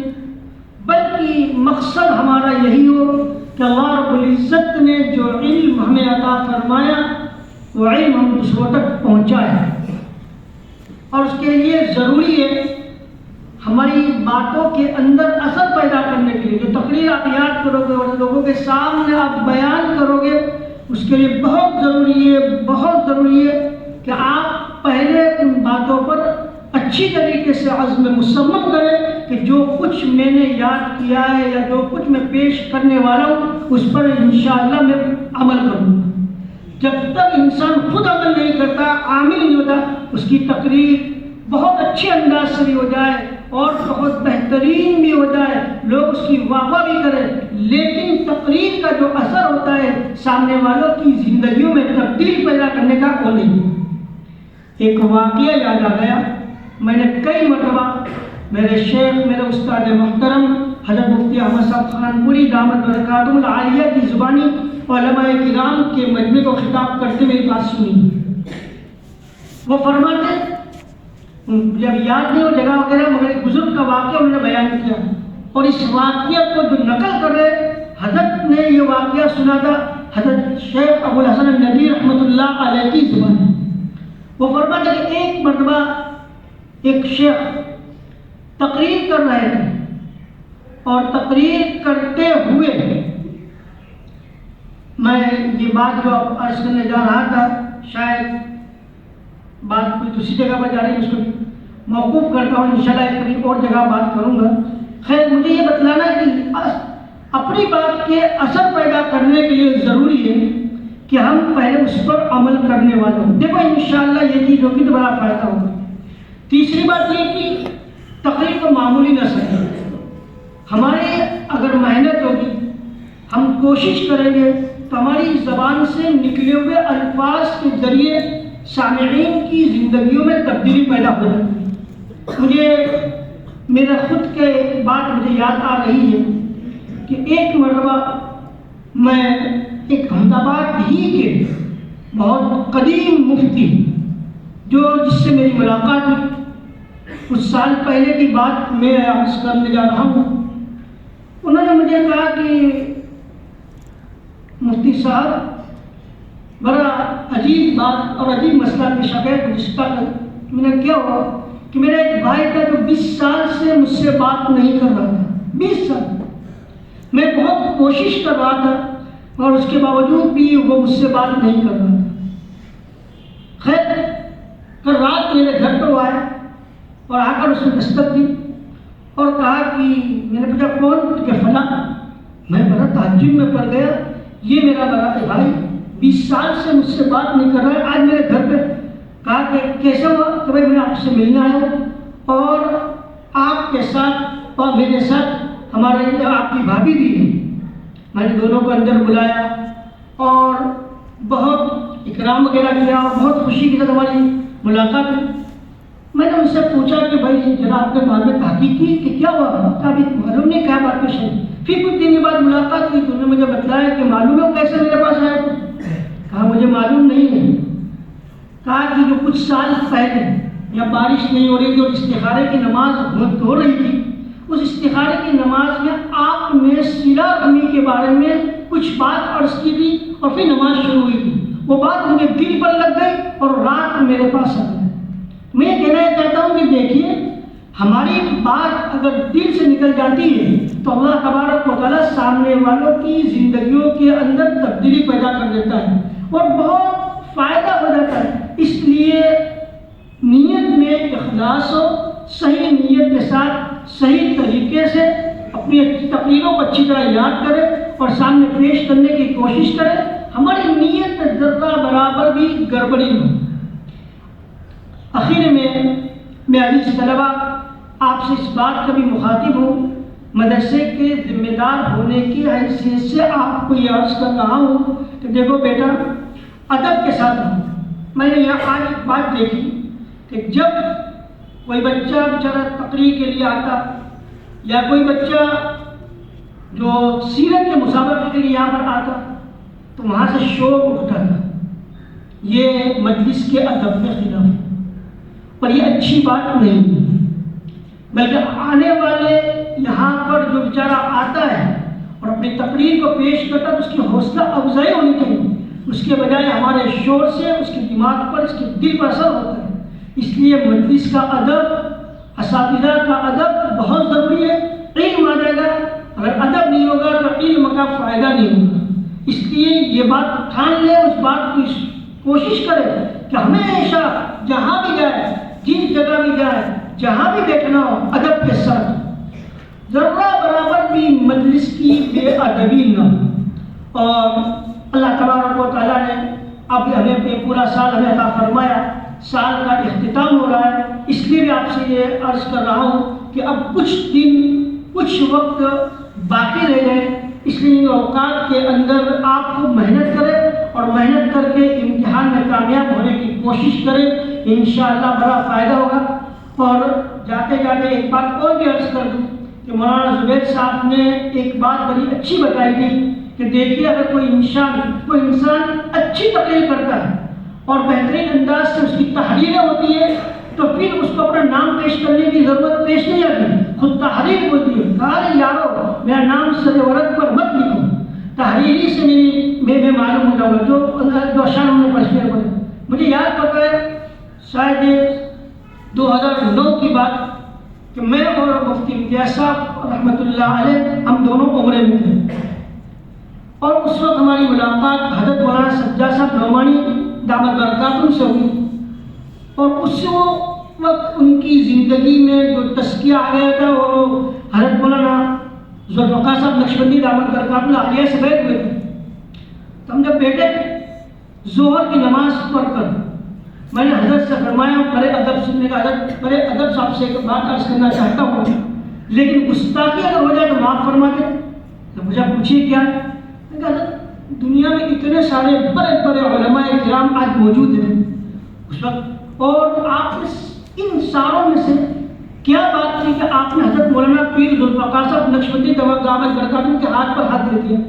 بلکہ مقصد ہمارا یہی ہو کہ اللہ رب العزت نے جو علم ہمیں عطا فرمایا وہ علم ہم دوسروں تک پہنچائے، اور اس کے لیے ضروری ہے ہماری باتوں کے اندر اثر پیدا کرنے کے لیے جو تقریر آپ یاد کرو گے اور لوگوں کے سامنے آپ بیان کرو گے، اس کے لیے بہت ضروری ہے کہ آپ پہلے ان باتوں پر اچھی طریقے سے عزم مصمم کریں کہ جو کچھ میں نے یاد کیا ہے یا جو کچھ میں پیش کرنے والا ہوں اس پر انشاءاللہ میں عمل کروں گا۔ جب تک انسان خود عمل نہیں کرتا، عامل نہیں ہوتا، اس کی تقریر بہت اچھے انداز سے بھی ہو جائے اور بہت بہترین بھی ہو جائے، لوگ اس کی واہ واہ بھی کریں، لیکن تقریر کا جو اثر ہوتا ہے سامنے والوں کی زندگیوں میں تبدیلی پیدا کرنے کا وہ نہیں۔ ایک واقعہ یاد آ گیا، میں نے کئی مرتبہ میرے شیخ، میرے استاد محترم حضرت مفتی احمد صاحب خان پوری دامت برکاتہم العالیہ کی زبانی علماء کرام کے مجمع کو خطاب کرتے میری بات سنی۔ وہ فرماتے، جب یاد نہیں ہو جگہ وغیرہ، مگر ایک بزرگ کا واقعہ انہوں نے بیان کیا، اور اس واقعہ کو جو نقل کر رہے حضرت نے یہ واقعہ سنا تھا حضرت شیخ ابو الحسن الندوی رحمۃ اللہ علیہ کی زبانی۔ وہ فرماتے کہ ایک مرتبہ ایک شیخ تقریر کر رہے تھے، اور تقریر کرتے ہوئے میں یہ بات جو اب عرض کرنے جا رہا تھا، شاید بات کوئی دوسری جگہ پر جا رہی ہے، اس کو موقوف کرتا ہوں، انشاءاللہ ایک کبھی اور جگہ بات کروں گا۔ خیر، مجھے یہ بتلانا ہے کہ اپنی بات کے اثر پیدا کرنے کے لیے ضروری ہے کہ ہم پہلے اس پر عمل کرنے والے ہوں۔ دیکھو انشاءاللہ یہ چیز ہوگی تو بڑا فائدہ ہوگا۔ تیسری بات یہ کہ تقریر کو معمولی نہ سمجھیں، ہماری اگر محنت ہوگی، ہم کوشش کریں گے تو ہماری زبان سے نکلے ہوئے الفاظ کے ذریعے سامعین کی زندگیوں میں تبدیلی پیدا ہو جاتی ہے۔ مجھے میرا خود کے ایک بات مجھے یاد آ رہی ہے کہ ایک مرتبہ میں ایک احمد آباد ہی کے بہت قدیم مفتی جس سے میری ملاقات ہوئی، کچھ سال پہلے کی بات میں عرض کرنے جا رہا ہوں، انہوں نے مجھے کہا کہ مفتی صاحب بڑا عجیب بات اور عجیب مسئلہ پیش آ گیا۔ جس کا میں نے کیا ہوا کہ میرا ایک بھائی تھا جو 20 سال سے مجھ سے بات نہیں کر رہا تھا، 20 سال میں بہت کوشش کر رہا تھا اور اس کے باوجود بھی وہ مجھ سے بات نہیں کر رہا تھا۔ خیر، کل رات میرے گھر پر وہ آیا اور آ کر اس نے دستک دی اور کہا کہ میں نے پوچھا کون؟ کہ فلاں۔ میں بڑا تعجب میں پڑ گیا، یہ میرا بڑا بھائی 20 سال سے مجھ سے بات نہیں کر رہا ہے، آج میرے گھر پہ۔ کہا کہ کیسے ہوا؟ کہ بھائی میں آپ سے ملنے آیا ہوں اور آپ کے ساتھ اور میرے ساتھ ہمارے آپ کی بھابھی بھی ہے۔ میں نے دونوں کو اندر بلایا اور بہت اکرام وغیرہ کیا اور بہت خوشی کے ساتھ ہماری ملاقات ہوئی۔ میں نے ان سے پوچھا کہ بھائی ذرا آپ کے بارے میں تحقیق کی کہ کیا ہوا؟ ابھی معلوم نہیں کیا بات پیش ہے۔ پھر کچھ دن کے بعد ملاقات ہوئی تو انہوں نے مجھے بتلایا کہ معلوم ہے کیسے میرے پاس آئے تھے؟ کہا مجھے معلوم نہیں ہے۔ کہا کہ جو کچھ سال پہلے یا بارش نہیں ہو رہی تھی اور استخارے کی نماز ہو رہی تھی، اس استخارے کی نماز میں آپ نے صلہ رحمی کے بارے میں کچھ بات عرض کی تھی اور پھر نماز شروع ہوئی تھی۔ وہ بات مجھے دل پر لگ گئی اور رات میرے پاس آ گئی۔ میں یہ کہنا چاہتا ہوں کہ دیکھیے، ہماری بات اگر دل سے نکل جاتی ہے تو اللہ تبارک و تعالیٰ سامنے والوں کی زندگیوں کے اندر تبدیلی پیدا کر دیتا ہے اور بہت فائدہ ہو جاتا ہے۔ اس لیے نیت میں اخلاص ہو، صحیح نیت کے ساتھ صحیح طریقے سے اپنی تقریروں کو اچھی طرح یاد کرے اور سامنے پیش کرنے کی کوشش کرے، ہماری نیت میں ذرہ برابر بھی گڑبڑی ہو۔ آخر میں عزیز طلبہ آپ سے اس بات کا بھی مخاطب ہوں، مدرسے کے ذمہ دار ہونے کی حیثیت سے آپ کو یہ عرض کر رہا ہوں کہ دیکھو بیٹا، ادب کے ساتھ رہو۔ میں نے یہاں آج ایک بات دیکھی کہ جب کوئی بچہ بیچارہ تقریر کے لیے آتا یا کوئی بچہ جو سیرت کے مسابقے کے لیے یہاں پر آتا تو وہاں سے شور اٹھتا تھا، یہ مجلس کے ادب کے خلاف ہے اور یہ اچھی بات نہیں ہے، بلکہ آنے والے یہاں پر جو بیچارہ آتا ہے اور اپنی تقریر کو پیش کرتا ہے تو اس کی حوصلہ افزائی ہونی چاہیے، اس کے بجائے ہمارے شور سے اس کے دماغ پر، اس کے دل پر اثر ہوتا ہے۔ اس لیے مجلس کا ادب، اساتذہ کا ادب بہت ضروری ہے۔ علم آ جائے گا، اگر ادب نہیں ہوگا تو علم کا فائدہ نہیں ہوگا۔ اس لیے یہ بات ٹھان لے، اس بات کی کوشش کرے کہ ہمیشہ جہاں بھی جائے، جس جگہ بھی جائے، جہاں بھی بیٹھنا ہو، ادب کے ساتھ، ذرہ برابر بھی مجلس کی بے ادبی نہ ہو۔ اور اللہ تبارک و تعالیٰ نے اب ہمیں پورا سال ہمیں عطا فرمایا، سال کا اختتام ہو رہا ہے، اس لیے بھی آپ سے یہ عرض کر رہا ہوں کہ اب کچھ دن، کچھ وقت باقی رہ گئے، اس لیے ان اوقات کے اندر آپ کو محنت کریں اور محنت کر کے امتحان میں کامیاب ہونے کی کوشش کریں، انشاءاللہ بڑا فائدہ ہوگا۔ اور جاتے جاتے ایک بات اور بھی عرض کر دوں کہ مولانا زبیر صاحب نے ایک بات بڑی اچھی بتائی تھی کہ دیکھیے اگر کوئی انسان اچھی تقریر کرتا ہے اور بہترین انداز سے اس کی تحریریں ہوتی ہے تو پھر اس کو اپنا نام پیش کرنے کی ضرورت پیش نہیں آتی، خود تحریر ہوتی ہے۔ کہا یارو میرا نام سر ورق پر مت لکھو، تحریری سے میں معلوم ہو جاؤں گا جو اشعار ہم نے پڑھے پڑے۔ مجھے یاد پڑتا ہے شاید 2009 کی بات کہ میں اور مفتی امتیاز صاحب رحمۃ اللہ علیہ ہم دونوں عمرے میں تھے، اور اس وقت ہماری ملاقات حضرت مولانا سجاد صاحب نعمانی دامت برکاتہم سے ہوئی، اور اس وقت ان کی زندگی میں جو تزکیہ آ گیا تھا وہ حضرت مولانا ذوالفقار صاحب نقشبندی دامت برکاتہم عالیہ سے بیٹھ ہوئے تھے۔ تو ہم جب بیٹھے ظہر کی نماز پڑھ کر میں نے حضرت سے فرمایا بڑے ادب سننے کا، حضرت بڑے ادب صاحب سے ایک بات عرض کرنا چاہتا ہوں، لیکن گستاخی اگر ہو جائے تو معاف فرما دیں۔ تو مجھے پوچھیے کیا ہے؟ میں کہا حضرت دنیا میں اتنے سارے بڑے بڑے علماء کرام آج موجود ہیں اس وقت، اور آپ نے ان ساروں میں سے کیا بات کی کہ آپ نے حضرت مولانا پیر ذوالفقار صاحب نقشبندی دامت برکاتہم کے ہاتھ پر ہاتھ دے دیا؟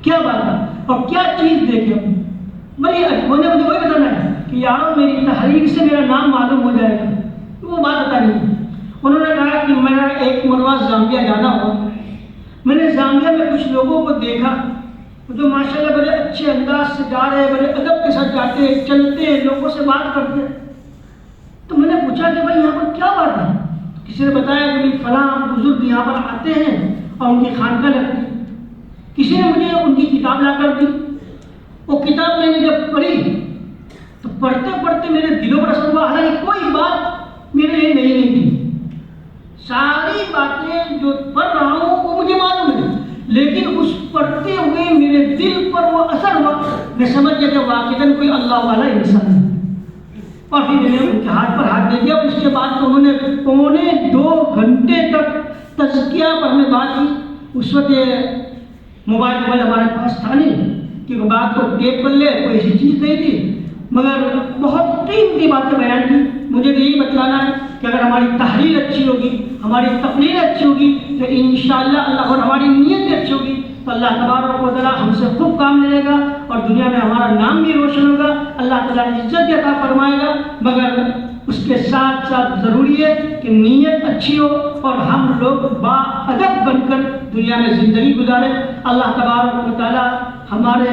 کیا بات ہے اور کیا چیز دیکھی ہم بھائی؟ مجھے وہی بتانا ہے کہ یارو میری تحریر سے میرا نام معلوم ہو جائے گا، وہ بات بتا نہیں۔ انہوں نے کہا کہ میرا ایک مرتبہ زامبیا جانا ہوا، میں نے زامبیا میں کچھ لوگوں کو دیکھا جو ماشاءاللہ بڑے اچھے انداز سے جا رہے، بڑے ادب کے ساتھ جاتے، چلتے، لوگوں سے بات کرتے۔ تو میں نے پوچھا کہ بھائی یہاں پر کیا بات ہے؟ کسی نے بتایا کہ فلاں بزرگ یہاں پر آتے ہیں اور ان کی خانقاہ لگتی ہے۔ کسی نے مجھے ان کی کتاب لا کر دی، وہ کتاب میں نے جب پڑھی تو پڑھتے پڑھتے میرے دلوں پر اثر ہوا، حالانکہ کوئی بات میرے لیے نہیں تھی، ساری باتیں جو پڑھ رہا ہوں وہ مجھے معلوم ہے، لیکن اس پڑھتے ہوئے میرے دل پر وہ اثر ہوا، میں سمجھ گیا کہ واقعاً کوئی اللہ والا انسان ہے، اور پھر میں نے ان کے ہاتھ پر ہاتھ دے دیا۔ اور اس کے بعد تو انہوں نے پونے 2 گھنٹے تک تزکیہ پر میں بات کی۔ اس وقت یہ موبائل ہمارے پاس تھا نہیں کہ بات کو ٹیپ کر لے، کوئی ایسی چیز نہیں تھی، مگر بہت قیمتی باتیں بیان کی۔ مجھے تو یہی بتلانا ہے کہ اگر ہماری تحریر اچھی ہوگی، ہماری تقریر اچھی ہوگی تو انشاءاللہ اللہ، اور ہماری نیت بھی اچھی ہوگی تو اللہ تبارک و تعالیٰ ہم سے خوب کام لے گا اور دنیا میں ہمارا نام بھی روشن ہوگا، اللہ تعالیٰ عزت بھی عطا فرمائے گا۔ مگر اس کے ساتھ ساتھ ضروری ہے کہ نیت اچھی ہو اور ہم لوگ با ادب بن کر دنیا میں زندگی گزاریں۔ اللہ تبارک و تعالیٰ ہمارے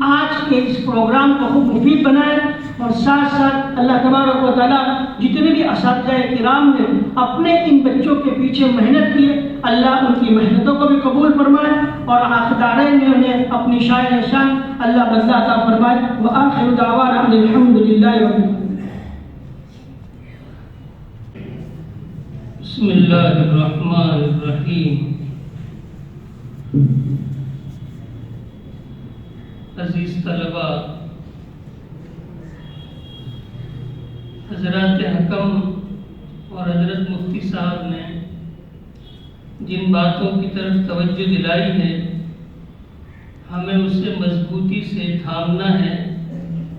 آج کے اس پروگرام کو خوب مفید بنائے، اور ساتھ ساتھ اللہ تبارک و تعالیٰ جتنے بھی اساتذہ کرام نے اپنے ان بچوں کے پیچھے محنت کی ہے، اللہ ان کی محنتوں کو بھی قبول فرمائے، اور آخر دارین میں انہیں اپنی شان شان اللہ بندہ عطا فرمائے۔ وآخر دعوانا ان الحمد للہ رب العالمین۔ بسم اللہ الرحمن الرحیم۔ عزیز طلباء، حضرات حکم اور حضرت مفتی صاحب نے جن باتوں کی طرف توجہ دلائی ہے ہمیں اسے مضبوطی سے تھامنا ہے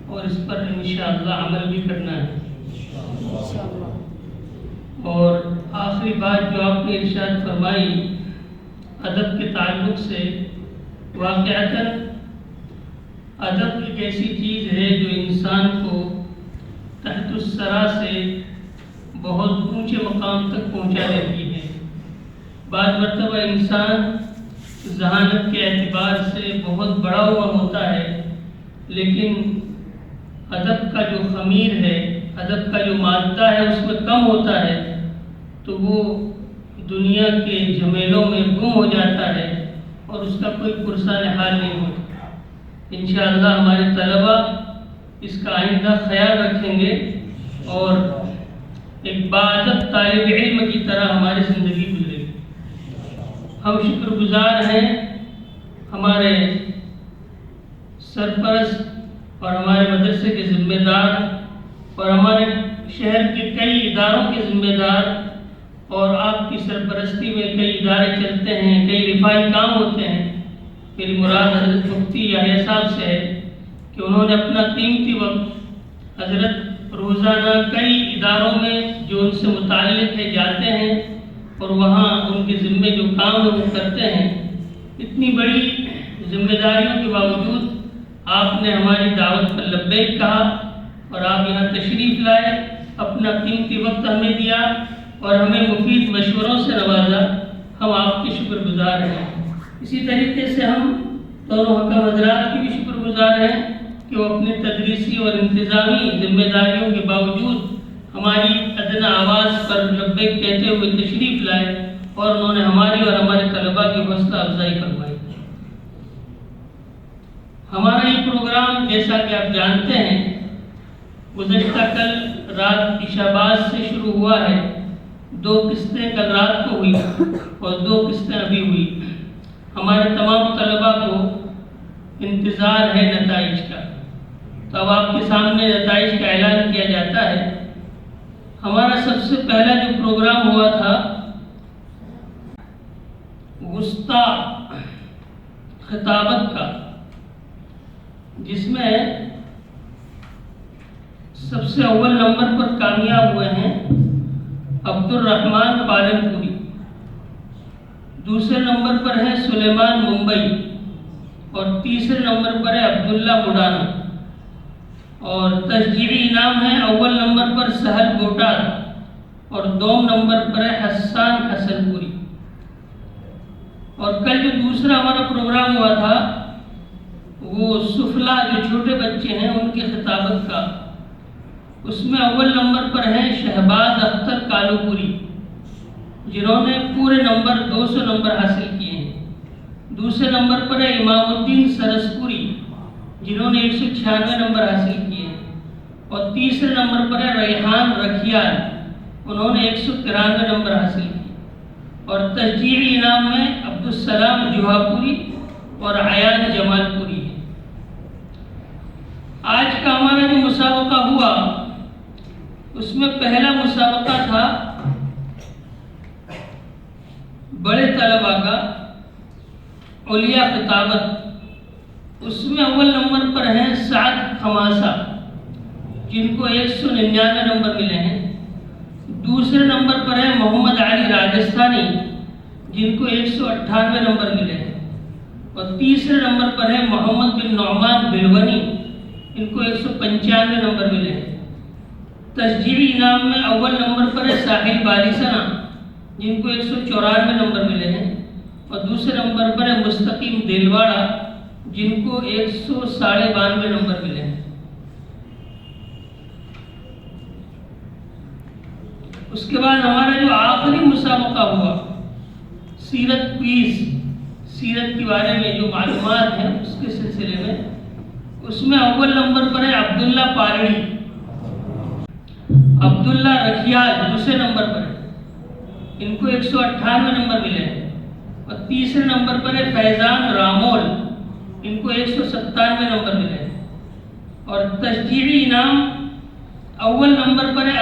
اور اس پر انشاءاللہ عمل بھی کرنا ہے۔ اور آخری بات جو آپ نے ارشاد فرمائی ادب کے تعلق سے واقعتاً ادب ایک ایسی چیز ہے جو انسان کو تحت الثری سے بہت اونچے مقام تک پہنچا دیتی ہے۔ بعض مرتبہ انسان ذہانت کے اعتبار سے بہت بڑا ہوا ہوتا ہے، لیکن ادب کا جو خمیر ہے، ادب کا جو مادہ ہے اس میں کم ہوتا ہے، تو وہ دنیا کے جھمیلوں میں گم ہو جاتا ہے اور اس کا کوئی پرسان حال نہیں ہوتا۔ انشاءاللہ ہمارے طلبہ اس کا آئندہ خیال رکھیں گے اور ایک باادب طالب علم کی طرح ہماری زندگی گزرے گی۔ ہم شکر گزار ہیں ہمارے سرپرست اور ہمارے مدرسے کے ذمہ دار اور ہمارے شہر کے کئی اداروں کے ذمہ دار، اور آپ کی سرپرستی میں کئی ادارے چلتے ہیں، کئی رفاہی کام ہوتے ہیں۔ میری مراد حضرت مفتی یحییٰ صاحب سے ہے کہ انہوں نے اپنا قیمتی وقت حضرت روزانہ کئی اداروں میں جو ان سے متعلق ہے جاتے ہیں اور وہاں ان کے ذمے جو کام ہے وہ کرتے ہیں۔ اتنی بڑی ذمہ داریوں کے باوجود آپ نے ہماری دعوت پر لبیک کہا اور آپ یہاں تشریف لائے، اپنا قیمتی وقت ہمیں دیا اور ہمیں مفید مشوروں سے نوازا۔ ہم آپ کے شکر گزار ہیں۔ اسی طریقے سے ہم دونوں حکم حضرات کی بھی شکر گزار ہیں کہ وہ اپنے تدریسی اور انتظامی ذمہ داریوں کے باوجود ہماری ادنا آواز پر لبیک کہتے ہوئے تشریف لائے اور انہوں نے ہماری اور ہمارے طلباء کی حوصلہ افزائی کروائی۔ ہمارا یہ پروگرام جیسا کہ آپ جانتے ہیں گزشتہ کل رات عشاء بعد سے شروع ہوا ہے۔ 2 قسطیں کل رات کو ہوئی اور 2 قسطیں ابھی ہوئی۔ ہمارے تمام طلباء کو انتظار ہے نتائج کا، تو اب آپ کے سامنے نتائج کا اعلان کیا جاتا ہے۔ ہمارا سب سے پہلا جو پروگرام ہوا تھا وسطی خطابت کا، جس میں سب سے اول نمبر پر کامیاب ہوئے ہیں عبد الرحمن پالنپوری، دوسرے نمبر پر ہے سلیمان ممبئی اور تیسرے نمبر پر ہے عبداللہ مڈانا، اور تشجیعی انعام ہے اول نمبر پر سہل بوٹاد اور دوم نمبر پر ہے حسان حسن پوری۔ اور کل جو دوسرا ہمارا پروگرام ہوا تھا وہ سفلا جو چھوٹے بچے ہیں ان کی خطابت کا، اس میں اول نمبر پر ہیں شہباز اختر کالو پوری جنہوں نے پورے نمبر 200 نمبر حاصل کیے ہیں۔ دوسرے نمبر پر ہے امام الدین سرسپوری جنہوں نے 196 نمبر حاصل کیے ہیں، اور تیسرے نمبر پر ہے ریحان رکھیال، انہوں نے 193 نمبر حاصل کیے، اور تشجیعی انعام میں عبدالسلام جوہا پوری اور عیان جمال پوری ہے۔ آج کا ہمارا جو مسابقہ ہوا اس میں پہلا مسابقہ تھا بڑے طلباء کا علیہ خطابت، اس میں اول نمبر پر ہیں سعد خماسہ جن کو 199 نمبر ملے ہیں، دوسرے نمبر پر ہیں محمد علی راجستھانی جن کو 198 نمبر ملے ہیں، اور تیسرے نمبر پر ہیں محمد بن نعمان بلونی ان کو 195 نمبر ملے ہیں۔ تشجیعی انعام میں اول نمبر پر ہے ساحل باریسنا جن کو 194 نمبر ملے ہیں، اور دوسرے نمبر پر ہے مستقیم دیلواڑا جن کو 192 نمبر ملے ہیں۔ اس کے بعد ہمارا جو آخری مسابقہ ہوا سیرت کویز، سیرت کے بارے میں جو معلومات ہیں اس کے سلسلے میں، اس میں اول نمبر پر ہے عبداللہ پارڑی، عبداللہ رکھیال دوسرے نمبر پر ہے، ان کو 198 نمبر ملے ہیں، اور تیسرے نمبر پر ہے فیضان رامول ان کو 197 نمبر ملے ہیں، اور تشجیعی انعام اول نمبر پر ہے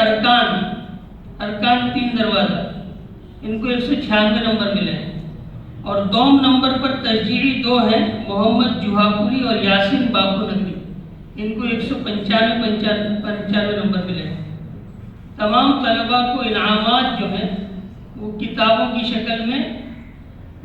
ارکان 3 دروازہ ان کو 196 نمبر ملے ہیں، اور دوم نمبر پر تشجیعی 2 ہیں محمد جوہا پوری اور یاسین باپو نگری ان کو 195 نمبر ملے ہیں۔ تمام طلباء کو انعامات جو ہیں وہ کتابوں کی شکل میں